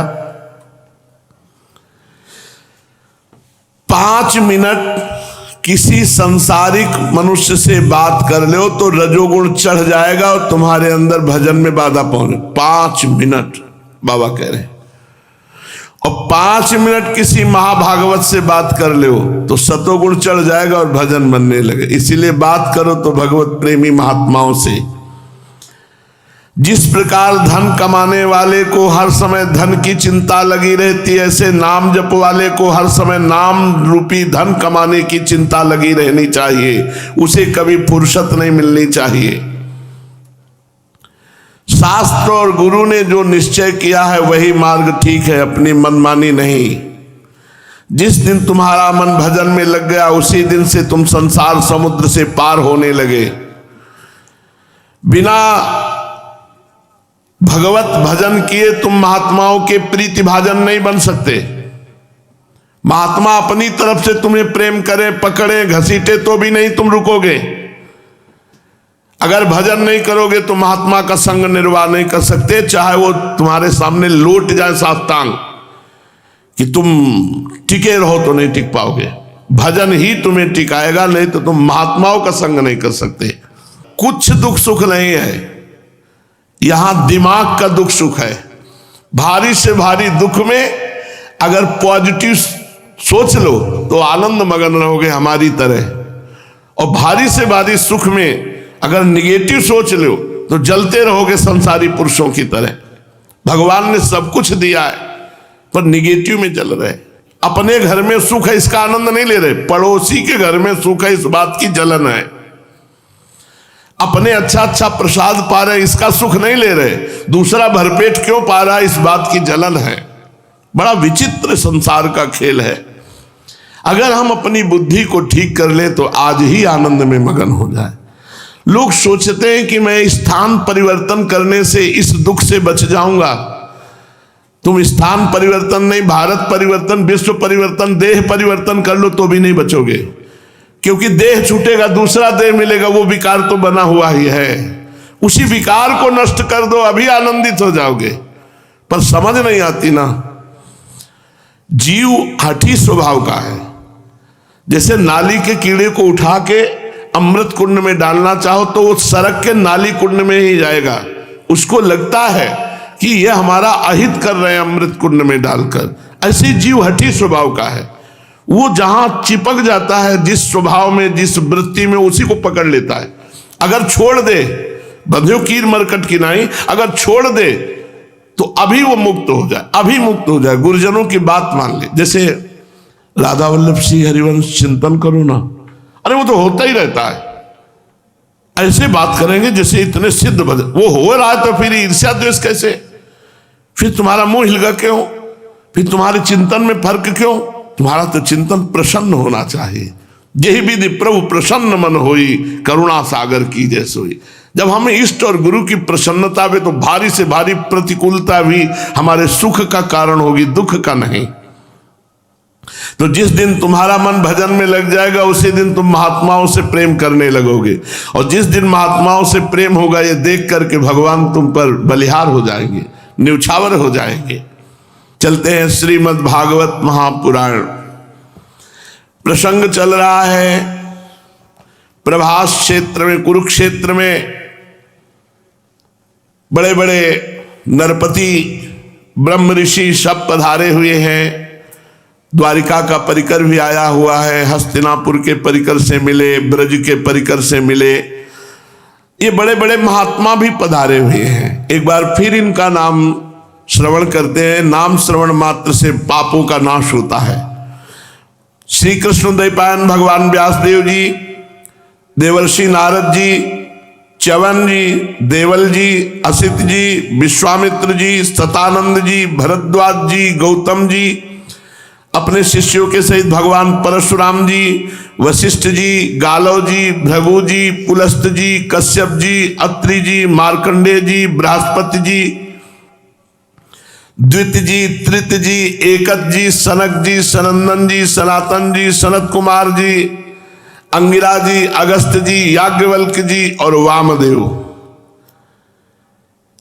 Speaker 1: 5 मिनट किसी संसारिक मनुष्य से बात कर लो तो रजोगुण चढ़ जाएगा और तुम्हारे अंदर भजन में बाधा पहुंचे। 5 मिनट बाबा कह रहे हैं। और 5 मिनट किसी महाभागवत से बात कर लो तो सतोगुण चढ़ जाएगा और भजन बनने लगे। इसीलिए बात करो तो भगवत प्रेमी महात्माओं से। जिस प्रकार धन कमाने वाले को हर समय धन की चिंता लगी रहती है, ऐसे नाम जप वाले को हर समय नाम रूपी धन कमाने की चिंता लगी रहनी चाहिए, उसे कभी फुर्सत नहीं मिलनी चाहिए। शास्त्र और गुरु ने जो निश्चय किया है वही मार्ग ठीक है, अपनी मनमानी नहीं। जिस दिन तुम्हारा मन भजन में लग गया उसी दिन से तुम संसार समुद्र से पार होने लगे। बिना भगवत भजन किए तुम महात्माओं के प्रीति भाजन नहीं बन सकते। महात्मा अपनी तरफ से तुम्हें प्रेम करे, पकड़े, घसीटे तो भी नहीं तुम रुकोगे। अगर भजन नहीं करोगे तो महात्मा का संग निर्वाह नहीं कर सकते, चाहे वो तुम्हारे सामने लौट जाए साष्टांग कि तुम टिके रहो तो नहीं टिक पाओगे। भजन ही तुम्हें टिकाएगा, नहीं तो तुम महात्माओं का संग नहीं कर सकते। कुछ दुख सुख नहीं है, यहां दिमाग का दुख सुख है। भारी से भारी दुख में अगर पॉजिटिव सोच लो तो आनंद मगन रहोगे हमारी तरह, और भारी से भारी सुख में अगर निगेटिव सोच लो तो जलते रहोगे संसारी पुरुषों की तरह। भगवान ने सब कुछ दिया है पर निगेटिव में जल रहे। अपने घर में सुख है इसका आनंद नहीं ले रहे, पड़ोसी के घर में सुख है इस बात की जलन है। अपने अच्छा अच्छा प्रसाद पा रहे इसका सुख नहीं ले रहे, दूसरा भरपेट क्यों पा रहा है इस बात की जलन है। बड़ा विचित्र संसार का खेल है। अगर हम अपनी बुद्धि को ठीक कर ले तो आज ही आनंद में मगन हो जाए। लोग सोचते हैं कि मैं स्थान परिवर्तन करने से इस दुख से बच जाऊंगा। तुम स्थान परिवर्तन नहीं, भारत परिवर्तन, विश्व परिवर्तन, देह परिवर्तन कर लो तो भी नहीं बचोगे, क्योंकि देह छूटेगा दूसरा देह मिलेगा, वो विकार तो बना हुआ ही है। उसी विकार को नष्ट कर दो, अभी आनंदित हो जाओगे। पर समझ नहीं आती ना, जीव हठी स्वभाव का है। जैसे नाली के कीड़े को उठा के अमृत कुंड में डालना चाहो तो वो सरक के नाली कुंड में ही जाएगा। उसको लगता है कि यह हमारा अहित कर रहे हैं अमृत कुंड में डालकर। ऐसे जीव हठी स्वभाव का है। वो जहां चिपक जाता है जिस स्वभाव में, जिस वृत्ति में, उसी को पकड़ लेता है। अगर छोड़ दे, बंध्यो कीर मरकट की नहीं, अगर छोड़ दे तो अभी वो मुक्त हो जाए, अभी मुक्त हो जाए। गुरुजनों की बात मान ले। जैसे राधा वल्लभ सिंह हरिवंश चिंतन करो ना, अरे वो तो होता ही रहता है। ऐसे बात करेंगे जैसे इतने सिद्ध भजन, वो हो रहा है तो फिर ईर्ष्या द्वेष कैसे? फिर तुम्हारा मुंह हिलगा क्यों? फिर तुम्हारे चिंतन में फर्क क्यों? तुम्हारा तो चिंतन प्रसन्न होना चाहिए। यही विधि प्रभु प्रसन्न मन होई, करुणा सागर की जैसे हुई। जब हमें इष्ट और गुरु की प्रसन्नता में, तो भारी से भारी प्रतिकूलता भी हमारे सुख का कारण होगी, दुख का नहीं। तो जिस दिन तुम्हारा मन भजन में लग जाएगा, उसी दिन तुम महात्माओं से प्रेम करने लगोगे, और जिस दिन महात्माओं से प्रेम होगा, ये देख करके भगवान तुम पर बलिहार हो जाएंगे, न्यौछावर हो जाएंगे। चलते हैं श्रीमद् भागवत महापुराण। प्रसंग चल रहा है प्रभास क्षेत्र में, कुरुक्षेत्र में बड़े बड़े नरपति ब्रह्म ऋषि सब पधारे हुए हैं। द्वारिका का परिकर भी आया हुआ है, हस्तिनापुर के परिकर से मिले, ब्रज के परिकर से मिले, ये बड़े बड़े महात्मा भी पधारे हुए हैं। एक बार फिर इनका नाम श्रवण करते हैं। नाम श्रवण मात्र से पापों का नाश होता है। श्री कृष्ण द्वैपायन भगवान व्यासदेव जी, देवर्षि नारद जी, च्यवन जी, देवल जी, असित जी, विश्वामित्र जी, सतानंद जी, भरद्वाज जी, गौतम जी, अपने शिष्यों के सहित भगवान परशुराम जी, वशिष्ठ जी, गालव जी, भृगु जी, पुलस्त जी, कश्यप जी, अत्रि जी, मार्कंडेय जी, बृहस्पति जी, द्वित जी, त्रित जी, एकत जी, सनक जी, सनंदन जी, सनातन जी, सनत कुमार जी, अंगिरा जी, अगस्त जी, याज्ञवल्क जी और वामदेव।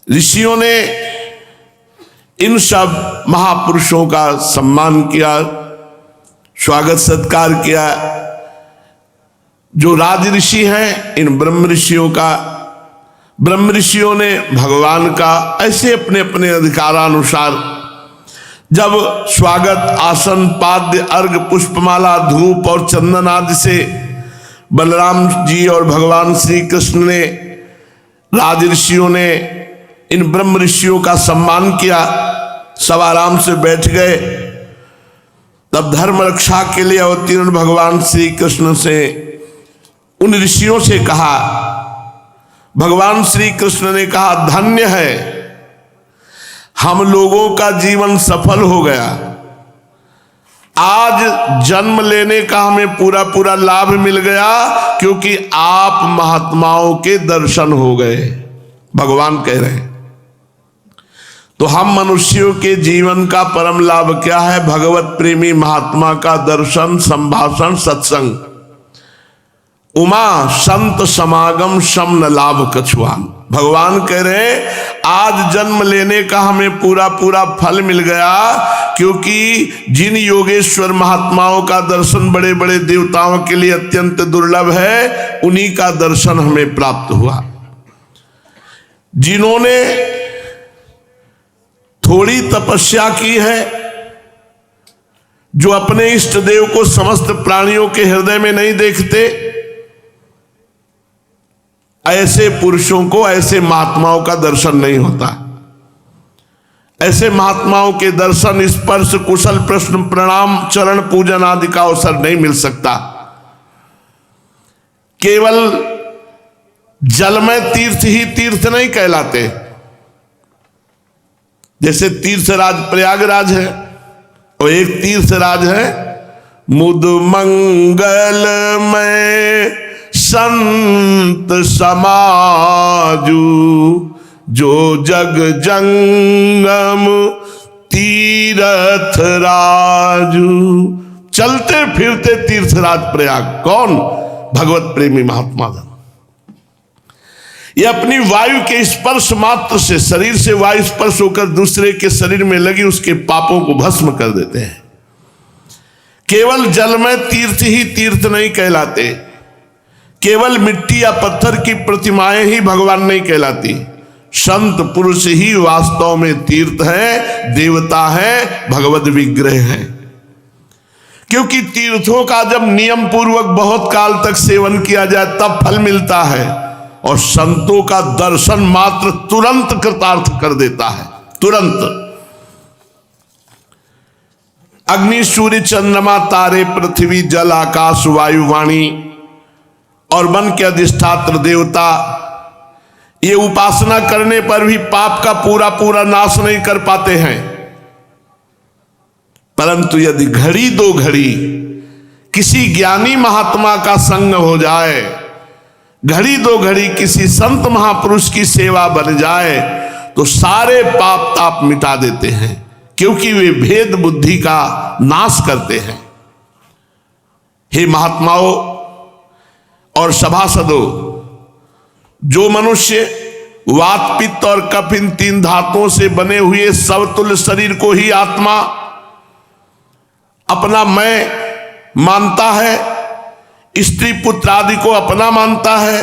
Speaker 1: ऋषियों ने इन सब महापुरुषों का सम्मान किया, स्वागत सत्कार किया। जो राज ऋषि हैं, इन ब्रह्म ऋषियों का, ब्रह्म ऋषियों ने भगवान का ऐसे अपने अपने अधिकारानुसार जब स्वागत, आसन, पाद्य, अर्घ, पुष्पमाला, धूप और चंदन आदि से बलराम जी और भगवान श्री कृष्ण ने, राज ऋषियों ने इन ब्रह्म ऋषियों का सम्मान किया। सब आराम से बैठ गए। तब धर्म रक्षा के लिए अवतीर्ण भगवान श्री कृष्ण से उन ऋषियों से कहा, भगवान श्री कृष्ण ने कहा, धन्य है, हम लोगों का जीवन सफल हो गया। आज जन्म लेने का हमें पूरा पूरा लाभ मिल गया, क्योंकि आप महात्माओं के दर्शन हो गए। भगवान कह रहे हैं। तो हम मनुष्यों के जीवन का परम लाभ क्या है? भगवत प्रेमी महात्मा का दर्शन, संभाषण, सत्संग। उमा संत समागम सम न लाभ कछुआन। भगवान कह रहे हैं, आज जन्म लेने का हमें पूरा पूरा फल मिल गया, क्योंकि जिन योगेश्वर महात्माओं का दर्शन बड़े बड़े देवताओं के लिए अत्यंत दुर्लभ है, उन्हीं का दर्शन हमें प्राप्त हुआ। जिन्होंने थोड़ी तपस्या की है, जो अपने इष्ट देव को समस्त प्राणियों के हृदय में नहीं देखते, ऐसे पुरुषों को, ऐसे महात्माओं का दर्शन नहीं होता। ऐसे महात्माओं के दर्शन, स्पर्श, कुशल प्रश्न, प्रणाम, चरण पूजन आदि का अवसर नहीं मिल सकता। केवल जल में तीर्थ ही तीर्थ नहीं कहलाते। जैसे तीर्थराज प्रयागराज है, और एक तीर्थराज है मुद मंगल में संत समाजू, जो जग जंगम तीर्थ राजू। चलते फिरते तीर्थराज प्रयाग कौन? भगवत प्रेमी महात्मा जन। ये अपनी वायु के स्पर्श मात्र से, शरीर से वायु स्पर्श होकर दूसरे के शरीर में लगी उसके पापों को भस्म कर देते हैं। केवल जल में तीर्थ ही तीर्थ नहीं कहलाते। केवल मिट्टी या पत्थर की प्रतिमाएं ही भगवान नहीं कहलाती। संत पुरुष ही वास्तव में तीर्थ है, देवता है, भगवत विग्रह है। क्योंकि तीर्थों का जब नियम पूर्वक बहुत काल तक सेवन किया जाए तब फल मिलता है, और संतों का दर्शन मात्र तुरंत कृतार्थ कर देता है, तुरंत। अग्नि, सूर्य, चंद्रमा, तारे, पृथ्वी, जल, आकाश, वायु, वाणी, और मन के अधिष्ठात्र देवता ये उपासना करने पर भी पाप का पूरा पूरा नाश नहीं कर पाते हैं, परंतु यदि घड़ी दो घड़ी किसी ज्ञानी महात्मा का संग हो जाए, घड़ी दो घड़ी किसी संत महापुरुष की सेवा बन जाए, तो सारे पाप ताप मिटा देते हैं, क्योंकि वे भेद बुद्धि का नाश करते हैं। हे महात्माओं और सभासदों, जो मनुष्य वात पित्त और कफ इन तीन धातुओं से बने हुए समतुल्य शरीर को ही आत्मा अपना मैं मानता है, स्त्री पुत्र आदि को अपना मानता है,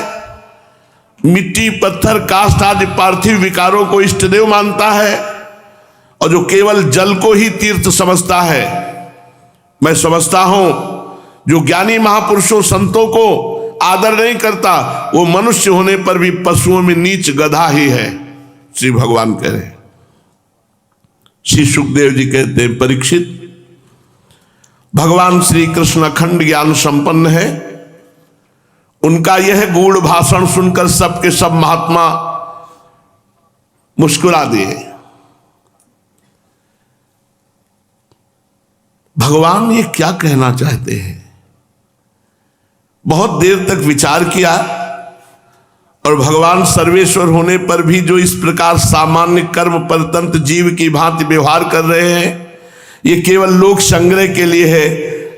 Speaker 1: मिट्टी पत्थर काष्ठ आदि पार्थिव विकारों को इष्टदेव मानता है, और जो केवल जल को ही तीर्थ समझता है, मैं समझता हूं जो ज्ञानी महापुरुषों संतों को आदर नहीं करता, वो मनुष्य होने पर भी पशुओं में नीच गधा ही है। श्री भगवान कह रहे हैं। श्री सुखदेव जी कहते हैं, परीक्षित, भगवान श्री कृष्ण अखंड ज्ञान संपन्न है, उनका यह गूढ़ भाषण सुनकर सबके सब महात्मा मुस्कुरा दिए। भगवान ये क्या कहना चाहते हैं? बहुत देर तक विचार किया, और भगवान सर्वेश्वर होने पर भी जो इस प्रकार सामान्य कर्म परतंत्र जीव की भांति व्यवहार कर रहे हैं, ये केवल लोक संग्रह के लिए है,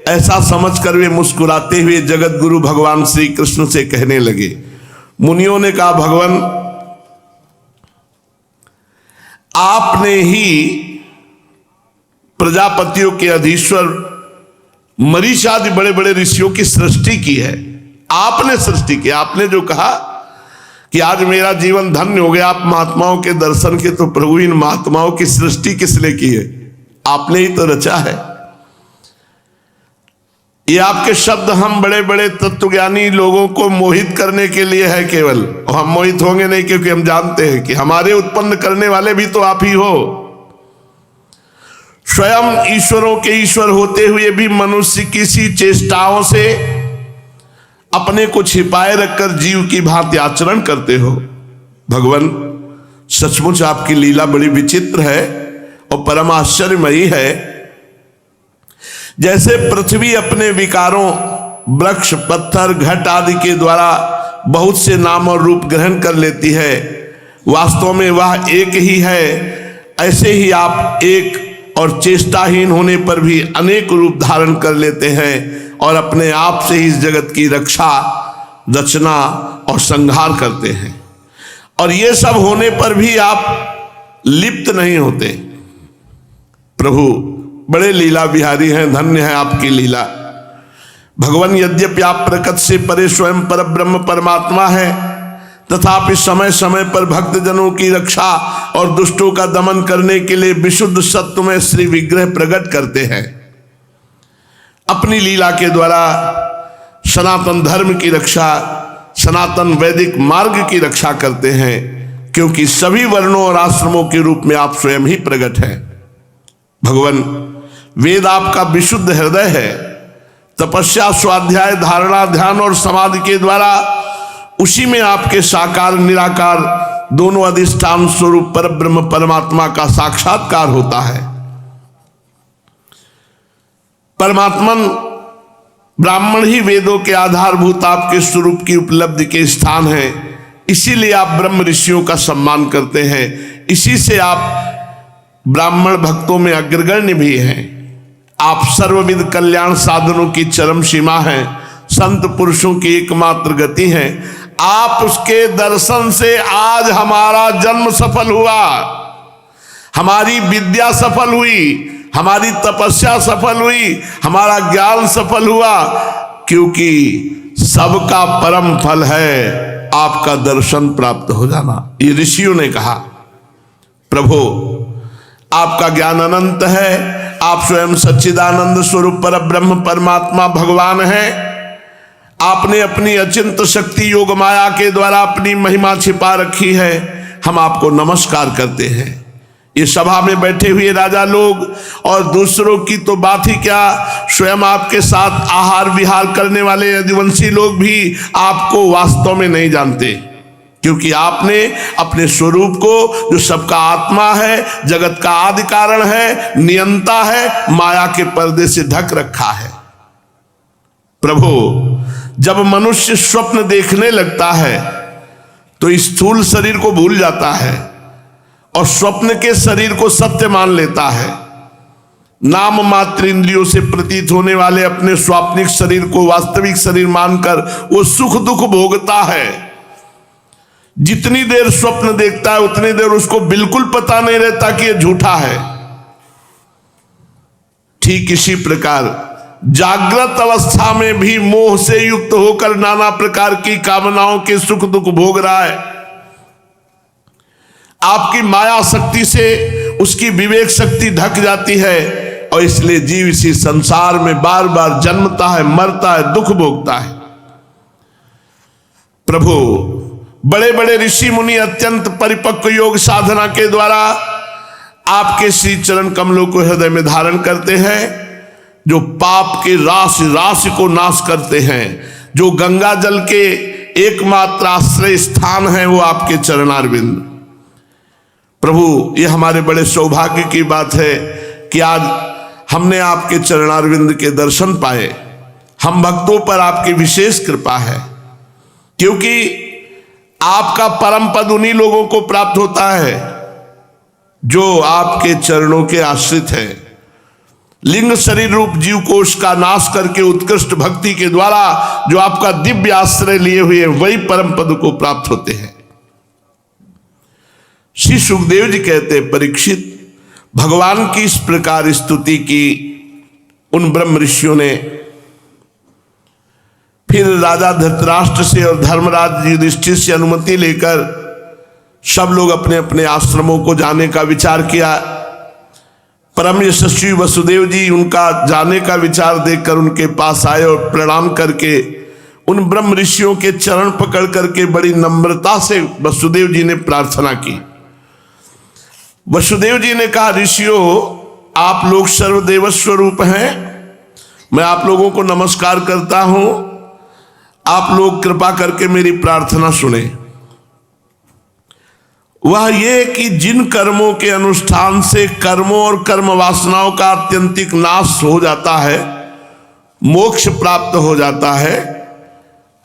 Speaker 1: ऐसा समझकर वे मुस्कुराते हुए जगत गुरु भगवान श्री कृष्ण से कहने लगे। मुनियों ने कहा, भगवान, आपने ही प्रजापतियों के अधीश्वर मरीच आदि बड़े बड़े ऋषियों की सृष्टि की है, आपने सृष्टि की। आपने जो कहा कि आज मेरा जीवन धन्य हो गया आप महात्माओं के दर्शन के, तो प्रभु इन महात्माओं की सृष्टि किसने की है? आपने ही तो रचा है। ये आपके शब्द हम बड़े बड़े तत्वज्ञानी लोगों को मोहित करने के लिए है केवल, और हम मोहित होंगे नहीं, क्योंकि हम जानते हैं कि हमारे उत्पन्न करने वाले भी तो आप ही हो। स्वयं ईश्वरों के ईश्वर होते हुए भी मनुष्य किसी चेष्टाओं से अपने को छिपाए रखकर जीव की भांति आचरण करते हो। भगवान, सचमुच आपकी लीला बड़ी विचित्र है और परम आश्चर्यमयी है। जैसे पृथ्वी अपने विकारों वृक्ष पत्थर घट आदि के द्वारा बहुत से नाम और रूप ग्रहण कर लेती है, वास्तव में वह एक ही है, ऐसे ही आप एक और चेष्टाहीन होने पर भी अनेक रूप धारण कर लेते हैं और अपने आप से इस जगत की रक्षा रचना और संहार करते हैं, और ये सब होने पर भी आप लिप्त नहीं होते। प्रभु बड़े लीला बिहारी हैं, धन्य है आपकी लीला। भगवान, यद्यपि आप प्रकृति से परे स्वयं पर ब्रह्म परमात्मा है, तथापि समय समय पर भक्तजनों की रक्षा और दुष्टों का दमन करने के लिए विशुद्ध सत्व में श्री विग्रह प्रकट करते हैं। अपनी लीला के द्वारा सनातन धर्म की रक्षा, सनातन वैदिक मार्ग की रक्षा करते हैं, क्योंकि सभी वर्णों और आश्रमों के रूप में आप स्वयं ही प्रकट हैं। भगवान, वेद आपका विशुद्ध हृदय है। तपस्या, स्वाध्याय, धारणा, ध्यान और समाधि के द्वारा उसी में आपके साकार निराकार दोनों अधिष्ठान स्वरूप पर ब्रह्म परमात्मा का साक्षात्कार होता है। परमात्मन ब्राह्मण ही वेदों के आधारभूत आपके स्वरूप की उपलब्धि के स्थान है, इसीलिए आप ब्रह्म ऋषियों का सम्मान करते हैं, इसी से आप ब्राह्मण भक्तों में अग्रगण्य भी हैं। आप सर्वविध कल्याण साधनों की चरम सीमा हैं, संत पुरुषों की एकमात्र गति है। आप उसके दर्शन से आज हमारा जन्म सफल हुआ, हमारी विद्या सफल हुई, हमारी तपस्या सफल हुई, हमारा ज्ञान सफल हुआ, क्योंकि सबका परम फल है आपका दर्शन प्राप्त हो जाना। ये ऋषियों ने कहा। प्रभु, आपका ज्ञान अनंत है, आप स्वयं सच्चिदानंद स्वरूप पर ब्रह्म परमात्मा भगवान हैं। आपने अपनी अचिंत शक्ति योग माया के द्वारा अपनी महिमा छिपा रखी है। हम आपको नमस्कार करते हैं। ये सभा में बैठे हुए राजा लोग और दूसरों की तो बात ही क्या, स्वयं आपके साथ आहार विहार करने वाले यदुवंशी लोग भी आपको वास्तव में नहीं जानते, क्योंकि आपने अपने स्वरूप को, जो सबका आत्मा है, जगत का आदि कारण है, नियंता है, माया के पर्दे से ढक रखा है। प्रभु, जब मनुष्य स्वप्न देखने लगता है तो स्थूल शरीर को भूल जाता है और स्वप्न के शरीर को सत्य मान लेता है। नाम मात्र इंद्रियों से प्रतीत होने वाले अपने स्वाप्निक शरीर को वास्तविक शरीर मानकर वो सुख दुख भोगता है। जितनी देर स्वप्न देखता है उतनी देर उसको बिल्कुल पता नहीं रहता कि ये झूठा है। ठीक इसी प्रकार जागृत अवस्था में भी मोह से युक्त होकर नाना प्रकार की कामनाओं के सुख दुख भोग रहा है। आपकी माया शक्ति से उसकी विवेक शक्ति ढक जाती है और इसलिए जीव इसी संसार में बार बार जन्मता है, मरता है, दुख भोगता है। प्रभु, बड़े बड़े ऋषि मुनि अत्यंत परिपक्व योग साधना के द्वारा आपके श्री चरण कमलों को हृदय में धारण करते हैं, जो पाप के राशि राशि को नाश करते हैं, जो गंगा जल के एकमात्र आश्रय स्थान है वो आपके चरणारविंद। प्रभु, ये हमारे बड़े सौभाग्य की बात है कि आज हमने आपके चरणारविंद के दर्शन पाए। हम भक्तों पर आपकी विशेष कृपा है, क्योंकि आपका परम पद उन्हीं लोगों को प्राप्त होता है जो आपके चरणों के आश्रित हैं। लिंग शरीर रूप जीव कोश का नाश करके उत्कृष्ट भक्ति के द्वारा जो आपका दिव्य आश्रय लिए हुए वही परम पद को प्राप्त होते हैं। श्री सुखदेव जी कहते, परीक्षित, भगवान की इस प्रकार स्तुति की उन ब्रह्म ऋषियों ने फिर राजा धृतराष्ट्र से और धर्मराज युधिष्ठिर से अनुमति लेकर सब लोग अपने अपने आश्रमों को जाने का विचार किया। परम यशस्वी वसुदेव जी उनका जाने का विचार देखकर उनके पास आए और प्रणाम करके उन ब्रह्म ऋषियों के चरण पकड़ करके बड़ी नम्रता से वसुदेव जी ने प्रार्थना की। वसुदेव जी ने कहा, ऋषियों, आप लोग सर्वदेव स्वरूप हैं, मैं आप लोगों को नमस्कार करता हूं। आप लोग कृपा करके मेरी प्रार्थना सुने। वह ये कि जिन कर्मों के अनुष्ठान से कर्मों और कर्म वासनाओं का आत्यंतिक नाश हो जाता है, मोक्ष प्राप्त हो जाता है,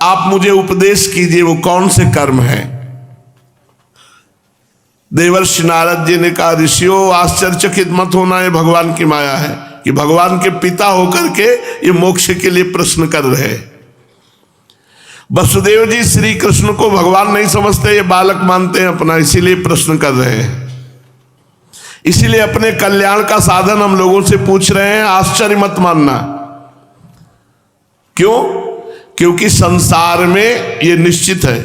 Speaker 1: आप मुझे उपदेश कीजिए वो कौन से कर्म हैं। देवर्षि नारद जी ने कहा, ऋषियों, आश्चर्यचकित मत होना, ये भगवान की माया है कि भगवान के पिता होकर के ये मोक्ष के लिए प्रश्न कर रहे हैं। वसुदेव जी श्री कृष्ण को भगवान नहीं समझते, ये बालक मानते हैं अपना, इसीलिए प्रश्न कर रहे हैं। इसीलिए अपने कल्याण का साधन हम लोगों से पूछ रहे हैं, आश्चर्य मत मानना। क्यों? क्योंकि संसार में ये निश्चित है,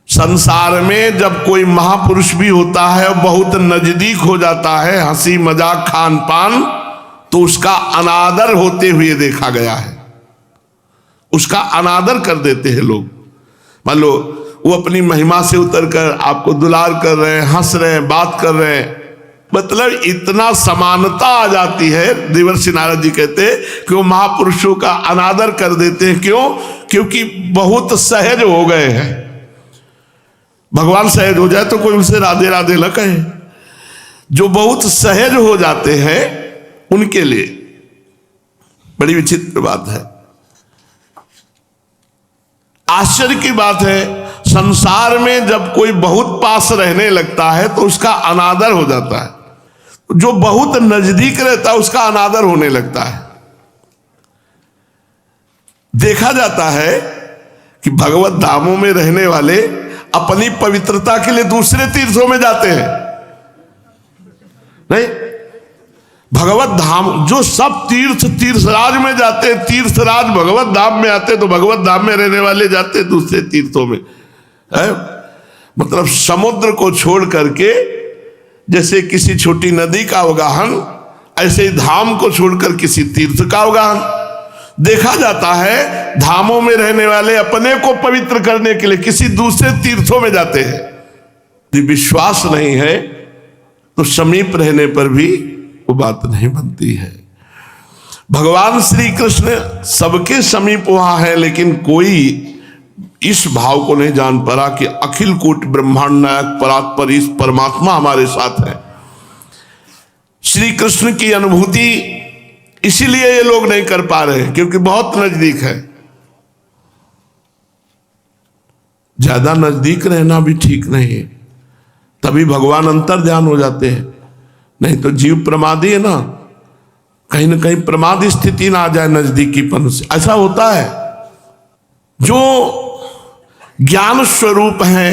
Speaker 1: संसार में जब कोई महापुरुष भी होता है और बहुत नजदीक हो जाता है, हंसी मजाक खान पान, तो उसका अनादर होते हुए देखा गया है। उसका अनादर कर देते हैं लोग। मान लो वो अपनी महिमा से उतरकर आपको दुलार कर रहे हैं, हंस रहे हैं, बात कर रहे हैं, मतलब इतना समानता आ जाती है। देवर्षि नारद जी कहते हैं कि वो महापुरुषों का अनादर कर देते हैं। क्यों? क्योंकि बहुत सहज हो गए हैं। भगवान सहज हो जाए तो कोई उनसे राधे राधे न कहे। जो बहुत सहज हो जाते हैं उनके लिए बड़ी विचित्र बात है, आश्चर्य की बात है। संसार में जब कोई बहुत पास रहने लगता है तो उसका अनादर हो जाता है, जो बहुत नजदीक रहता है उसका अनादर होने लगता है। देखा जाता है कि भगवत धामों में रहने वाले अपनी पवित्रता के लिए दूसरे तीर्थों में जाते हैं। नहीं, भगवत धाम जो सब तीर्थराज में जाते, तीर्थराज भगवत धाम में आते, तो भगवत धाम में रहने वाले जाते दूसरे तीर्थों में है। मतलब समुद्र को छोड़ करके जैसे किसी छोटी नदी का अवगाहन, ऐसे ही धाम को छोड़कर किसी तीर्थ का अवगाहन। देखा जाता है धामों में रहने वाले अपने को पवित्र करने के लिए किसी दूसरे तीर्थों में जाते हैं। यदि विश्वास नहीं है तो समीप रहने पर भी वो बात नहीं बनती है। भगवान श्री कृष्ण सबके समीप वहां है, लेकिन कोई इस भाव को नहीं जान पा कि अखिल कोटि ब्रह्मांड नायक परात्पर इस परमात्मा हमारे साथ है। श्री कृष्ण की अनुभूति इसीलिए ये लोग नहीं कर पा रहे, क्योंकि बहुत नजदीक है। ज्यादा नजदीक रहना भी ठीक नहीं है, तभी भगवान अंतर ध्यान हो जाते हैं। नहीं तो जीव प्रमादी है ना, कहीं ना कहीं प्रमाद स्थिति ना आ जाए नजदीकीपन से। ऐसा होता है। जो ज्ञान स्वरूप है,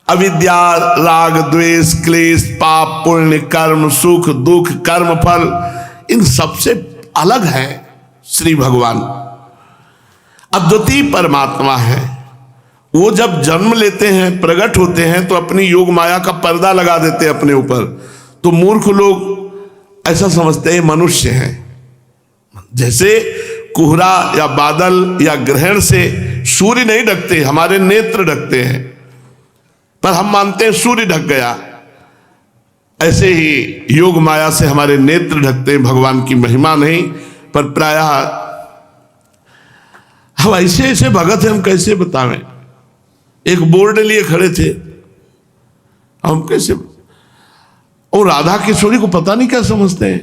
Speaker 1: अविद्या, राग, द्वेष, क्लेश, पाप, पुण्य, कर्म, सुख, दुख, कर्म फल, इन सबसे अलग है श्री भगवान। अद्वितीय परमात्मा है। वो जब जन्म लेते हैं, प्रकट होते हैं, तो अपनी योग माया का पर्दा लगा देते हैं अपने ऊपर। तो मूर्ख लोग ऐसा समझते हैं मनुष्य हैं। जैसे कोहरा या बादल या ग्रहण से सूर्य नहीं ढकते, हमारे नेत्र ढकते हैं, पर हम मानते हैं सूर्य ढक गया। ऐसे ही योग माया से हमारे नेत्र ढकते हैं। भगवान की महिमा नहीं, पर प्रायः हम ऐसे ऐसे भगत हैं, हम कैसे बतावें। एक बोर्ड लिए खड़े थे, हम कैसे, और राधा किशोरी को पता नहीं क्या समझते हैं।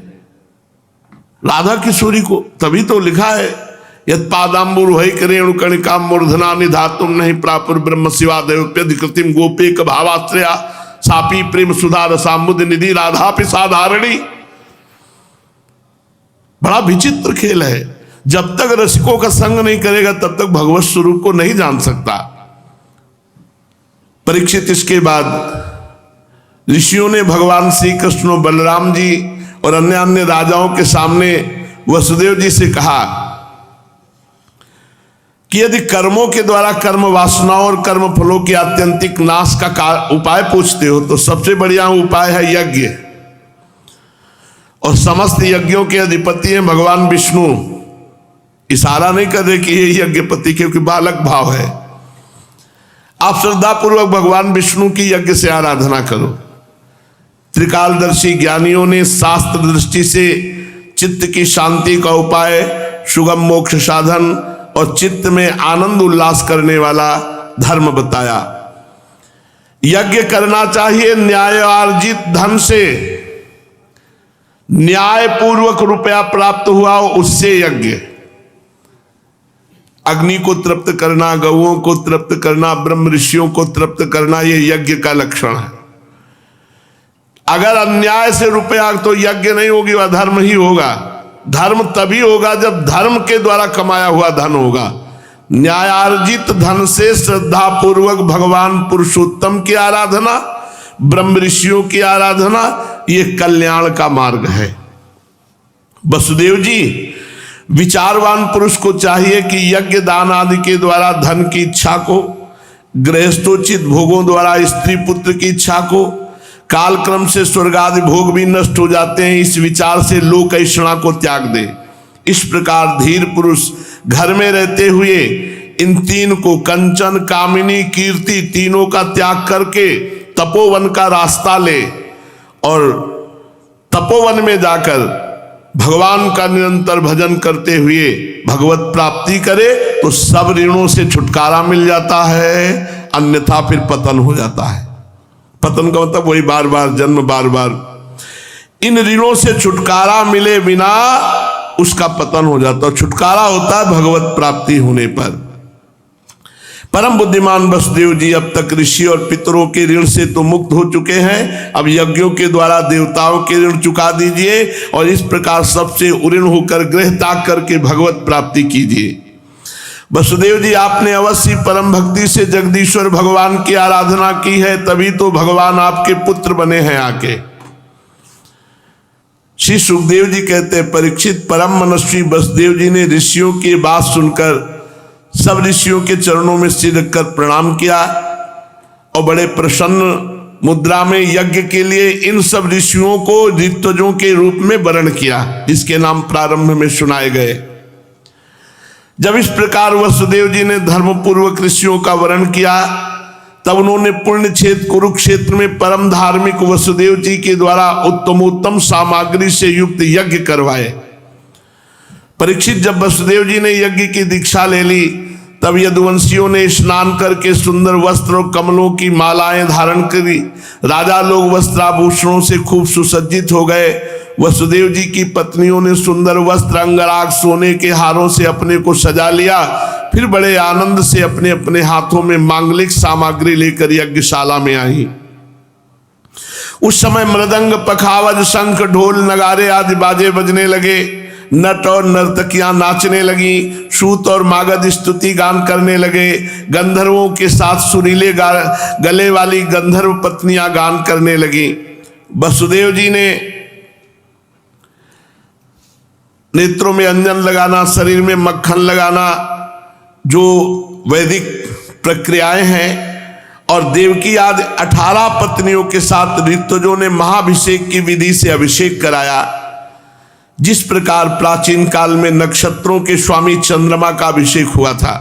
Speaker 1: राधा किशोरी को तभी तो लिखा है, यद पादाम्बुर वही करेणु कणिका मूर्धना निधातुम नहीं प्रापुर ब्रह्म शिवादयोप्यधिकृतिम गोपेक भावाश्रया सापी प्रेम सुधा रसामुद निधि राधा पिसाधारणी। बड़ा विचित्र खेल है। जब तक रसिकों का संग नहीं करेगा, तब तक भगवत स्वरूप को नहीं जान सकता। परीक्षित इसके बाद ऋषियों ने भगवान श्री कृष्ण, बलराम जी और अन्य अन्य राजाओं के सामने वसुदेव जी से कहा कि यदि कर्मों के द्वारा कर्म वासनाओं और कर्म फलों के आत्यंतिक नाश का उपाय पूछते हो, तो सबसे बढ़िया उपाय है यज्ञ। और समस्त यज्ञों के अधिपति हैं भगवान विष्णु। इशारा नहीं कर रहे कि ये यज्ञपति, क्योंकि बालक भाव है। आप श्रद्धा पूर्वक भगवान विष्णु की यज्ञ से आराधना करो। त्रिकालदर्शी ज्ञानियों ने शास्त्र दृष्टि से चित्त की शांति का उपाय, सुगम मोक्ष साधन और चित्त में आनंद उल्लास करने वाला धर्म बताया। यज्ञ करना चाहिए न्याय अर्जित धन से। न्याय पूर्वक रुपया प्राप्त हुआ उससे यज्ञ। अग्नि को तृप्त करना, गौओं को तृप्त करना, ब्रह्म ऋषियों को तृप्त करना, यह यज्ञ का लक्षण है। अगर अन्याय से रुपया, तो यज्ञ नहीं होगी, वह धर्म ही होगा। धर्म तभी होगा जब धर्म के द्वारा कमाया हुआ धन होगा। न्यायार्जित धन से श्रद्धा पूर्वक भगवान पुरुषोत्तम की आराधना, ब्रह्म ऋषियों की आराधना, ये कल्याण का मार्ग है। वसुदेव जी, विचारवान पुरुष को चाहिए कि यज्ञ दान आदि के द्वारा धन की इच्छा को, गृहस्थोचित भोगों द्वारा स्त्री पुत्र की इच्छा को, कालक्रम से स्वर्ग आदि भोग भी नष्ट हो जाते हैं, इस विचार से लोक ऐषणा को त्याग दे। इस प्रकार धीर पुरुष घर में रहते हुए इन तीन को, कंचन, कामिनी, कीर्ति, तीनों का त्याग करके तपोवन का रास्ता ले और तपोवन में जाकर भगवान का निरंतर भजन करते हुए भगवत प्राप्ति करे, तो सब ऋणों से छुटकारा मिल जाता है। अन्यथा फिर पतन हो जाता है। पतन का मतलब वही बार बार जन्म, बार बार। इन ऋणों से छुटकारा मिले बिना उसका पतन हो जाता है। छुटकारा होता है भगवत प्राप्ति होने पर। परम बुद्धिमान वसुदेव जी अब तक ऋषि और पितरों के ऋण से तो मुक्त हो चुके हैं। अब यज्ञों के द्वारा देवताओं के ऋण चुका दीजिए और इस प्रकार सबसे उऋण होकर गृह त्याग करके भगवत प्राप्ति कीजिए। वसुदेव जी, आपने अवश्य परम भक्ति से जगदीश्वर भगवान की आराधना की है, तभी तो भगवान आपके पुत्र बने हैं आके। श्री सुखदेव जी कहते हैं, परीक्षित, परम मनस्वी वसुदेव जी ने ऋषियों की बात सुनकर सब ऋषियों के चरणों में सिर रखकर प्रणाम किया और बड़े प्रसन्न मुद्रा में यज्ञ के लिए इन सब ऋषियों को ऋत्विजों के रूप में वर्ण किया, जिसके नाम प्रारंभ में सुनाए गए। जब इस प्रकार वसुदेव जी ने धर्मपूर्वक ऋषियों का वर्ण किया, तब उन्होंने पुण्य क्षेत्र कुरुक्षेत्र में परम धार्मिक वसुदेव जी के द्वारा उत्तमोत्तम सामग्री से युक्त यज्ञ करवाए। परीक्षित, जब वसुदेव जी ने यज्ञ की दीक्षा ले ली तब यदुवंशियों ने स्नान करके सुंदर वस्त्र और कमलों की मालाएं धारण करी। राजा लोग वस्त्राभूषणों से खूब सुसज्जित हो गए। वसुदेव जी की पत्नियों ने सुंदर वस्त्र, अंगराग, सोने के हारों से अपने को सजा लिया। फिर बड़े आनंद से अपने अपने हाथों में मांगलिक सामग्री लेकर यज्ञशाला में आई। उस समय मृदंग, पखावज, शंख, ढोल, नगारे आदि बाजे बजने लगे। नट और नर्तकियां नाचने लगी। सूत और मागध स्तुति गान करने लगे। गंधर्वों के साथ सुरीले गले वाली गंधर्व पत्नियां गान करने लगी। वसुदेव जी ने नेत्रों में अंजन लगाना, शरीर में मक्खन लगाना, जो वैदिक प्रक्रियाएं हैं, और देवकी आदि 18 पत्नियों के साथ ऋतुजों ने महाभिषेक की विधि से अभिषेक कराया। जिस प्रकार प्राचीन काल में नक्षत्रों के स्वामी चंद्रमा का अभिषेक हुआ था।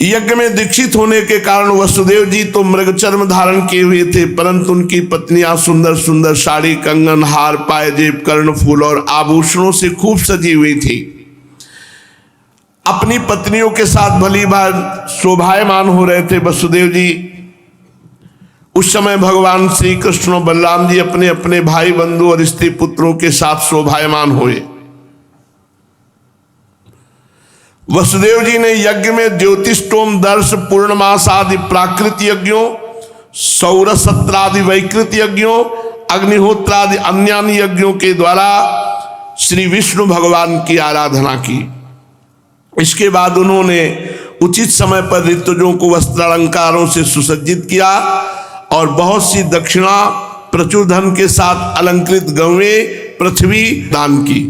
Speaker 1: यज्ञ में दीक्षित होने के कारण वसुदेव जी तो मृगचर्म धारण किए हुए थे, परंतु उनकी पत्नियां सुंदर सुंदर साड़ी, कंगन, हार, पायजेब, कर्णफूल और आभूषणों से खूब सजी हुई थी। अपनी पत्नियों के साथ भली भांति शोभायमान हो रहे थे वसुदेव जी। उस समय भगवान श्री कृष्ण और बलराम जी अपने अपने भाई बंधु और स्त्री पुत्रों के साथ शोभायमान हुए। वसुदेव जी ने यज्ञ में ज्योतिष्टोम, दर्श, पूर्णमास आदि प्राकृत यज्ञों, सौर सत्रादि वैकृत यज्ञों, अग्निहोत्रादि अन्य यज्ञों के द्वारा श्री विष्णु भगवान की आराधना की। इसके बाद उन्होंने उचित समय पर ऋतुजों को वस्त्र अलंकारों से सुसज्जित किया और बहुत सी दक्षिणा, प्रचुर धन के साथ अलंकृत गौएं, पृथ्वी दान की।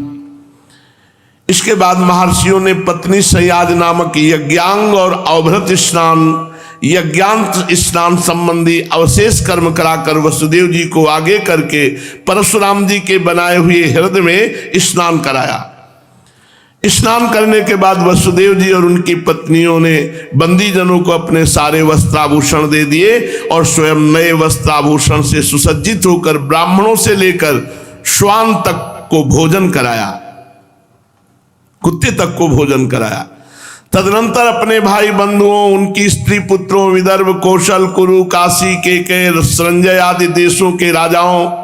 Speaker 1: इसके बाद महर्षियों ने पत्नी संयाज नामक यज्ञांग और अवभृत स्नान, यज्ञांत स्नान संबंधी अवशेष कर्म कराकर वसुदेव जी को आगे करके परशुराम जी के बनाए हुए हृदय में स्नान कराया। स्नान करने के बाद वसुदेव जी और उनकी पत्नियों ने बंदीजनों को अपने सारे वस्त्राभूषण दे दिए और स्वयं नए वस्त्राभूषण से सुसज्जित होकर ब्राह्मणों से लेकर श्वान तक को भोजन कराया, कुत्ते तक को भोजन कराया। तदनंतर अपने भाई बंधुओं, उनकी स्त्री पुत्रों, विदर्भ, कौशल, कुरु, काशी, केकय, संजय आदि देशों के राजाओं,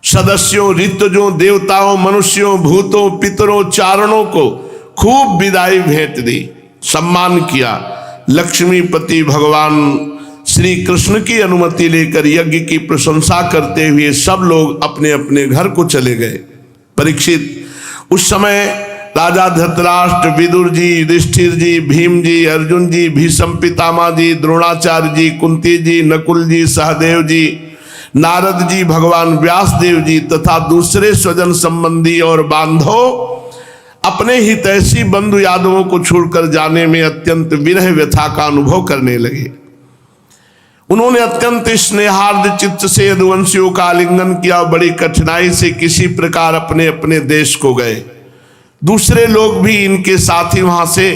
Speaker 1: सदस्यों, ऋतुजों, देवताओं, मनुष्यों, भूतों, पितरों, चारणों को खूब विदाई भेंट दी, सम्मान किया। लक्ष्मीपति भगवान श्री कृष्ण की अनुमति लेकर यज्ञ की प्रशंसा करते हुए सब लोग अपने अपने घर को चले गए। परीक्षित, उस समय राजा धृतराष्ट्र, विदुर जी, युधिष्ठिर जी, भीम जी, अर्जुन जी, भीष्म पितामह जी, द्रोणाचार्य जी, कुंती जी, नकुल जी, सहदेव जी, नारद जी, भगवान व्यासदेव जी तथा दूसरे स्वजन संबंधी और बांधव अपने हितैषी बंधु यादवों को छोड़कर जाने में अत्यंत विरह व्यथा का अनुभव करने लगे। उन्होंने अत्यंत स्नेहार्द चित्त से यदुवंशियों का आलिंगन किया, बड़ी कठिनाई से किसी प्रकार अपने अपने देश को गए। दूसरे लोग भी इनके साथ ही वहां से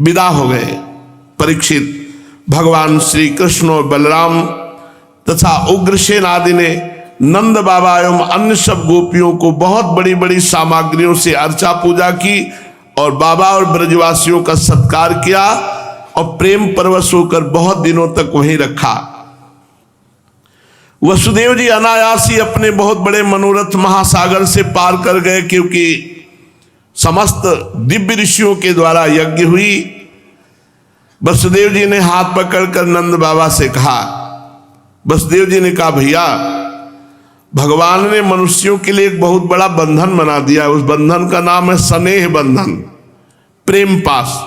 Speaker 1: विदा हो गए। परीक्षित, भगवान श्री कृष्ण और बलराम तथा उग्रसेन आदि ने नंद बाबा एवं अन्य सब गोपियों को बहुत बड़ी बड़ी सामग्रियों से अर्चा पूजा की और बाबा और ब्रजवासियों का सत्कार किया और प्रेम परवश होकर बहुत दिनों तक वहीं रखा। वसुदेव जी अनायास ही अपने बहुत बड़े मनोरथ महासागर से पार कर गए, क्योंकि समस्त दिव्य ऋषियों के द्वारा यज्ञ हुई। वसुदेव जी ने हाथ पकड़कर नंद बाबा से कहा, वसुदेव जी ने कहा, भैया भगवान ने मनुष्यों के लिए एक बहुत बड़ा बंधन बना दिया। उस बंधन का नाम है स्नेह बंधन, प्रेम पास।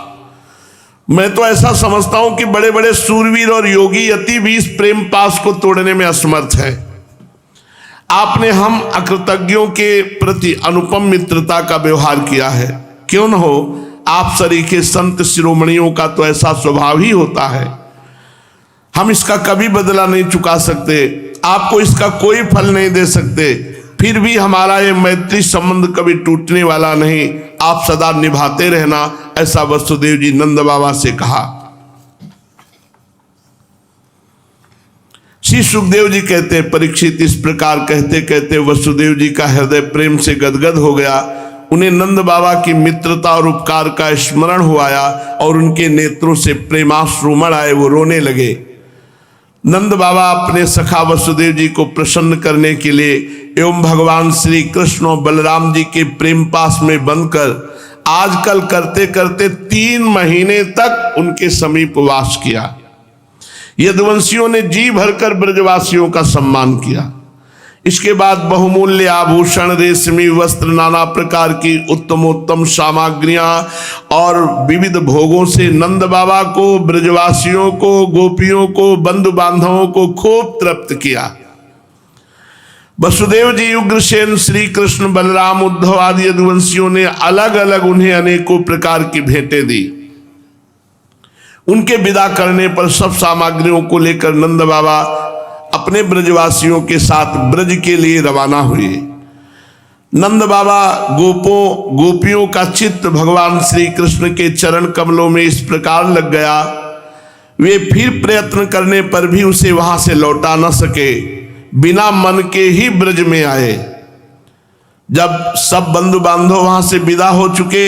Speaker 1: मैं तो ऐसा समझता हूं कि बड़े बड़े सूरवीर और योगी यति भी इस प्रेम पास को तोड़ने में असमर्थ है। आपने हम अकृतज्ञों के प्रति अनुपम मित्रता का व्यवहार किया है। क्यों न हो, आप सरीखे संत शिरोमणियों का तो ऐसा स्वभाव ही होता है। हम इसका कभी बदला नहीं चुका सकते, आपको इसका कोई फल नहीं दे सकते, फिर भी हमारा ये मैत्री संबंध कभी टूटने वाला नहीं। आप सदा निभाते रहना, ऐसा वसुदेव जी नंद बाबा से कहा। श्री सुखदेव जी कहते, परीक्षित, इस प्रकार कहते कहते वसुदेव जी का हृदय प्रेम से गदगद हो गया। उन्हें नंद बाबा की मित्रता और उपकार का स्मरण हो आया और उनके नेत्रों से प्रेमाश्रुमण आए, वो रोने लगे। नंद बाबा अपने सखा वसुदेव जी को प्रसन्न करने के लिए एवं भगवान श्री कृष्ण और बलराम जी के प्रेम पास में बनकर आजकल करते करते 3 महीने तक उनके समीप वास किया। यदुवंशियों ने जी भरकर ब्रजवासियों का सम्मान किया। इसके बाद बहुमूल्य आभूषण, रेशमी वस्त्र, नाना प्रकार की उत्तमोत्तम सामग्रियां और विविध भोगों से नंद बाबा को, ब्रजवासियों को, गोपियों को, बंधु बांधवों को खूब तृप्त किया। वसुदेव जी, उग्रसेन, श्री कृष्ण, बलराम, उद्धव आदि यदुवंशियों ने अलग अलग उन्हें अनेकों प्रकार की भेंटें दी। उनके विदा करने पर सब सामग्रियों को लेकर नंद बाबा अपने ब्रजवासियों के साथ ब्रज के लिए रवाना हुए। नंद बाबा गोपियों का चित्त भगवान श्री कृष्ण के चरण कमलों में इस प्रकार लग गया, वे फिर प्रयत्न करने पर भी उसे वहां से लौटा न सके, बिना मन के ही ब्रज में आए। जब सब बंधु बांधव वहां से विदा हो चुके,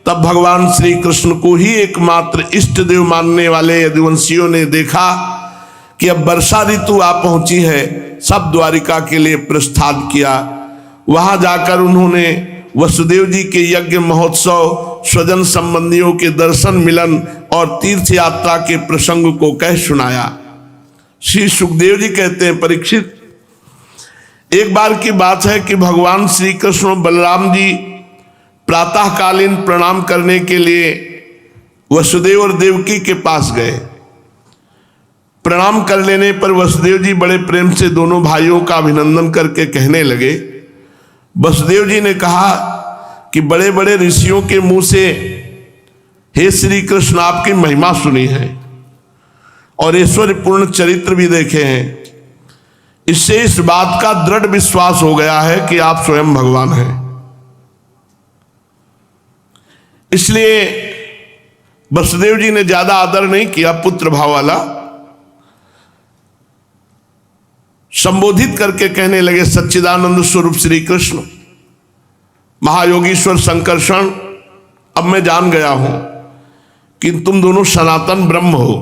Speaker 1: तब भगवान श्री कृष्ण को ही एकमात्र इष्ट देव मानने वाले यदुवंशियों ने देखा कि अब वर्षा ऋतु आ पहुंची है। सब द्वारिका के लिए प्रस्थान किया। वहां जाकर उन्होंने वसुदेव जी के यज्ञ महोत्सव, स्वजन संबंधियों के दर्शन मिलन और तीर्थ यात्रा के प्रसंग को कह सुनाया। श्री सुखदेव जी कहते हैं, परीक्षित, एक बार की बात है कि भगवान श्री कृष्ण और बलराम जी प्रातःकालीन प्रणाम करने के लिए वसुदेव और देवकी के पास गए। प्रणाम कर लेने पर वसुदेव जी बड़े प्रेम से दोनों भाइयों का अभिनंदन करके कहने लगे। वसुदेव जी ने कहा कि बड़े बड़े ऋषियों के मुंह से हे श्री कृष्ण आपकी महिमा सुनी है और ऐश्वर्यपूर्ण चरित्र भी देखे हैं। इससे इस बात का दृढ़ विश्वास हो गया है कि आप स्वयं भगवान हैं। इसलिए वसुदेव जी ने ज्यादा आदर नहीं किया, पुत्र भाव वाला संबोधित करके कहने लगे, सच्चिदानंद स्वरूप श्री कृष्ण, महायोगीश्वर संकर्षण, अब मैं जान गया हूं कि तुम दोनों सनातन ब्रह्म हो।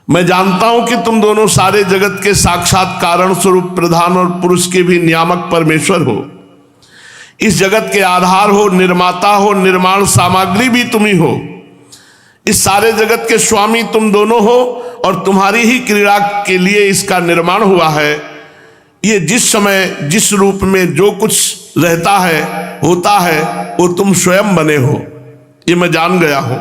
Speaker 1: मैं जानता हूं कि तुम दोनों सारे जगत के साक्षात कारण स्वरूप प्रधान और पुरुष के भी नियामक परमेश्वर हो। इस जगत के आधार हो, निर्माता हो, निर्माण सामग्री भी तुम ही हो। इस सारे जगत के स्वामी तुम दोनों हो और तुम्हारी ही क्रीड़ा के लिए इसका निर्माण हुआ है। ये जिस समय जिस रूप में जो कुछ रहता है, होता है, वो तुम स्वयं बने हो, ये मैं जान गया हूं।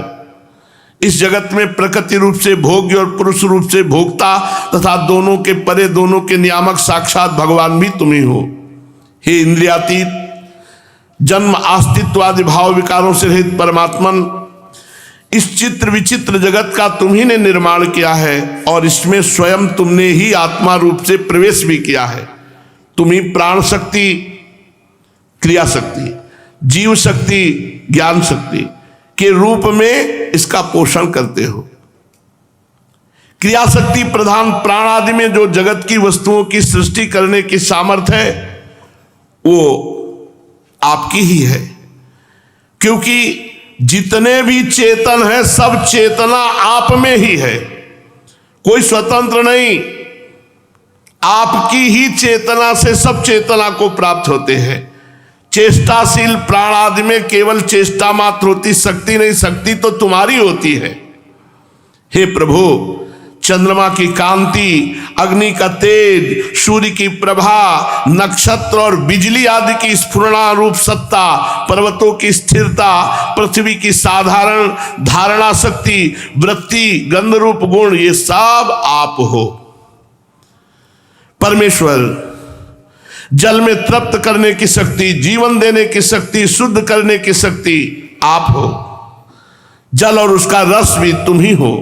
Speaker 1: इस जगत में प्रकृति रूप से भोग्य और पुरुष रूप से भोक्ता तथा दोनों के परे, दोनों के नियामक साक्षात भगवान भी तुम ही हो। हे इंद्रियातीत, जन्म अस्तित्वादि भाव विकारों से रहित परमात्मन, इस चित्र विचित्र जगत का तुम ही ने निर्माण किया है और इसमें स्वयं तुमने ही आत्मा रूप से प्रवेश भी किया है। तुम ही प्राण शक्ति, क्रिया शक्ति, जीव शक्ति, ज्ञान शक्ति के रूप में इसका पोषण करते हो। क्रिया शक्ति प्रधान प्राण आदि में जो जगत की वस्तुओं की सृष्टि करने की सामर्थ्य है, वो आपकी ही है, क्योंकि जितने भी चेतन है सब चेतना आप में ही है, कोई स्वतंत्र नहीं। आपकी ही चेतना से सब चेतना को प्राप्त होते हैं। चेष्टाशील प्राण आदि में केवल चेष्टा मात्र होती, शक्ति नहीं, शक्ति तो तुम्हारी होती है। हे प्रभु, चंद्रमा की कांति, अग्नि का तेज, सूर्य की प्रभा, नक्षत्र और बिजली आदि की स्फुरणा रूप सत्ता, पर्वतों की स्थिरता, पृथ्वी की साधारण धारणा शक्ति, वृत्ति, गंध रूप गुण, ये सब आप हो। परमेश्वर, जल में तृप्त करने की शक्ति, जीवन देने की शक्ति, शुद्ध करने की शक्ति आप हो। जल और उसका रस भी तुम ही हो।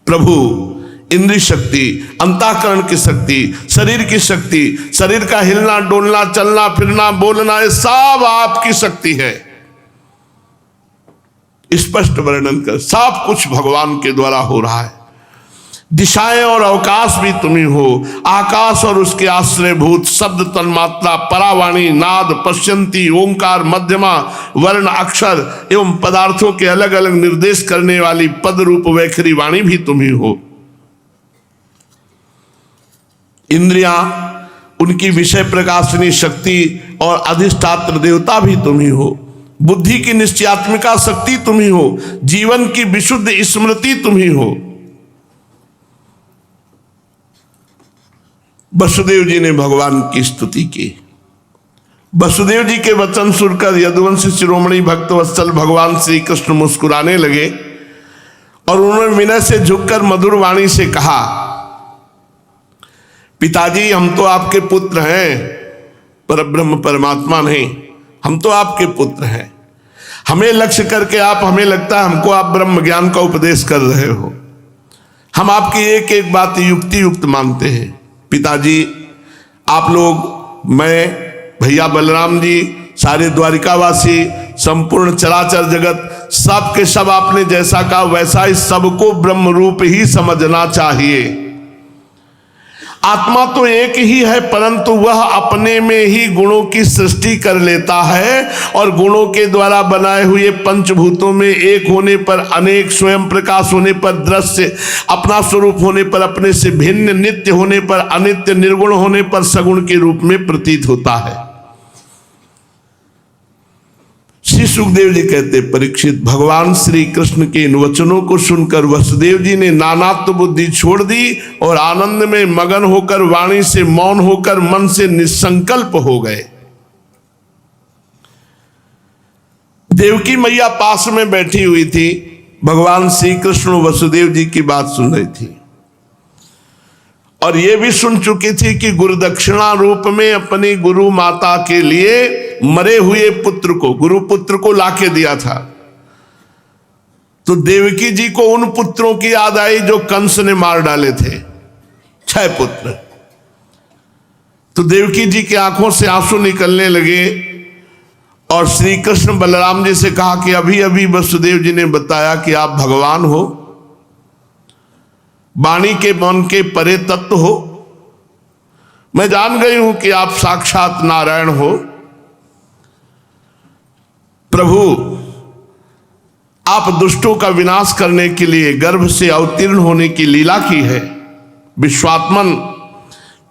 Speaker 1: प्रभु, इंद्रिय शक्ति, अंतःकरण की शक्ति, शरीर की शक्ति, शरीर का हिलना डोलना, चलना फिरना, बोलना, ये सब आपकी शक्ति है। स्पष्ट वर्णन कर, सब कुछ भगवान के द्वारा हो रहा है। दिशाएं और अवकाश भी तुम ही हो। आकाश और उसके आश्रयभूत शब्द, तन्मात्रा, परावाणी, नाद, पश्यंती, ओंकार, मध्यमा, वर्ण, अक्षर एवं पदार्थों के अलग अलग निर्देश करने वाली पद रूप वैखरी वाणी भी तुम ही हो। इंद्रियां, उनकी विषय प्रकाशनी शक्ति और अधिष्ठात्र देवता भी तुम ही हो। बुद्धि की निश्चयात्मिका शक्ति तुम ही हो। जीवन की विशुद्ध स्मृति तुम ही हो। वसुदेव जी ने भगवान की स्तुति की। वसुदेव जी के वचन सुनकर यदुवंशी शिरोमणि भक्तवत्सल भगवान श्री कृष्ण मुस्कुराने लगे और उन्होंने विनय से झुककर मधुर वाणी से कहा, पिताजी, हम तो आपके पुत्र हैं, परब्रह्म परमात्मा नहीं, हम तो आपके पुत्र हैं। हमें लक्ष्य करके आप, हमें लगता है हमको आप ब्रह्म ज्ञान का उपदेश कर रहे हो। हम आपकी एक एक बात युक्ति युक्त मानते हैं। पिताजी, आप लोग, मैं, भैया बलराम जी, सारे द्वारिकावासी, संपूर्ण चराचर जगत, सब के सब आपने जैसा कहा वैसा ही सबको ब्रह्म रूप ही समझना चाहिए। आत्मा तो एक ही है, परंतु वह अपने में ही गुणों की सृष्टि कर लेता है और गुणों के द्वारा बनाए हुए पंचभूतों में एक होने पर अनेक, स्वयं प्रकाश होने पर दृश्य, अपना स्वरूप होने पर अपने से भिन्न, नित्य होने पर अनित्य, निर्गुण होने पर सगुण के रूप में प्रतीत होता है। श्री सुखदेव जी कहते, परीक्षित, भगवान श्री कृष्ण के इन वचनों को सुनकर वसुदेव जी ने नानात्व बुद्धि छोड़ दी और आनंद में मगन होकर, वाणी से मौन होकर, मन से निसंकल्प हो गए। देवकी मैया पास में बैठी हुई थी। भगवान श्री कृष्ण वसुदेव जी की बात सुन रही थी और ये भी सुन चुकी थी कि गुरुदक्षिणा रूप में अपनी गुरु माता के लिए मरे हुए पुत्र को, गुरु पुत्र को लाके दिया था। तो देवकी जी को उन पुत्रों की याद आई जो कंस ने मार डाले थे, 6 पुत्र। तो देवकी जी की आंखों से आंसू निकलने लगे और श्री कृष्ण बलराम जी से कहा कि अभी अभी वसुदेव जी ने बताया कि आप भगवान हो, वाणी के मन के परे तत्व हो। मैं जान गई हूं कि आप साक्षात नारायण हो। प्रभु, आप दुष्टों का विनाश करने के लिए गर्भ से अवतीर्ण होने की लीला की है। विश्वात्मन,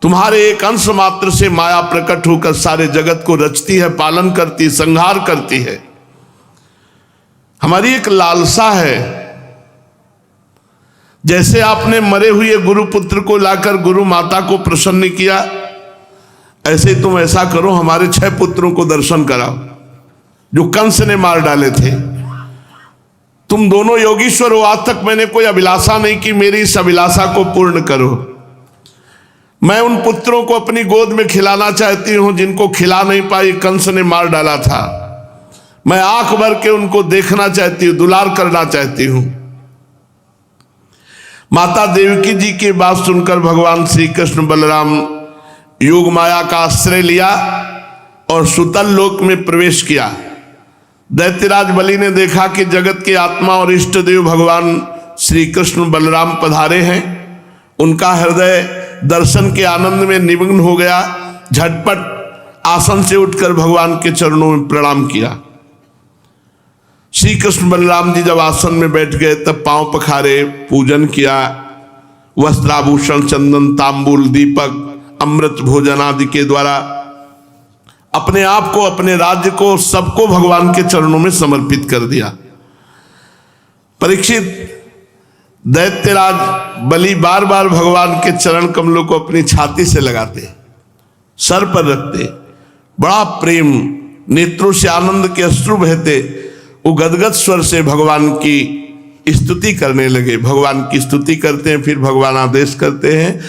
Speaker 1: तुम्हारे एक अंश मात्र से माया प्रकट होकर सारे जगत को रचती है, पालन करती, संहार करती है। हमारी एक लालसा है, जैसे आपने मरे हुए गुरु पुत्र को लाकर गुरु माता को प्रसन्न किया, ऐसे तुम ऐसा करो, हमारे 6 पुत्रों को दर्शन कराओ जो कंस ने मार डाले थे। तुम दोनों योगीश्वर हो, आज तक मैंने कोई अभिलाषा नहीं की, मेरी इस अभिलाषा को पूर्ण करो। मैं उन पुत्रों को अपनी गोद में खिलाना चाहती हूं जिनको खिला नहीं पाई, कंस ने मार डाला था। मैं आंख भर के उनको देखना चाहती हूं, दुलार करना चाहती हूं। माता देवकी जी की बात सुनकर भगवान श्री कृष्ण बलराम योग माया का आश्रय लिया और सुतल लोक में प्रवेश किया। दैत्यराज बलि ने देखा कि जगत के आत्मा और इष्ट देव भगवान श्री कृष्ण बलराम पधारे हैं। उनका हृदय दर्शन के आनंद में निमग्न हो गया। झटपट आसन से उठकर भगवान के चरणों में प्रणाम किया। श्री कृष्ण बलराम जी जब आसन में बैठ गए तब पांव पखारे, पूजन किया। वस्त्राभूषण, चंदन, तांबूल, दीपक, अमृत भोजन आदि के द्वारा अपने आप को, अपने राज्य को, सबको भगवान के चरणों में समर्पित कर दिया। परीक्षित, दैत्यराज बलि बार बार भगवान के चरण कमलों को अपनी छाती से लगाते, सर पर रखते, बड़ा प्रेम, नेत्रों से आनंद के अश्रु बहते। वो गदगद स्वर से भगवान की स्तुति करने लगे। भगवान की स्तुति करते हैं, फिर भगवान आदेश करते हैं,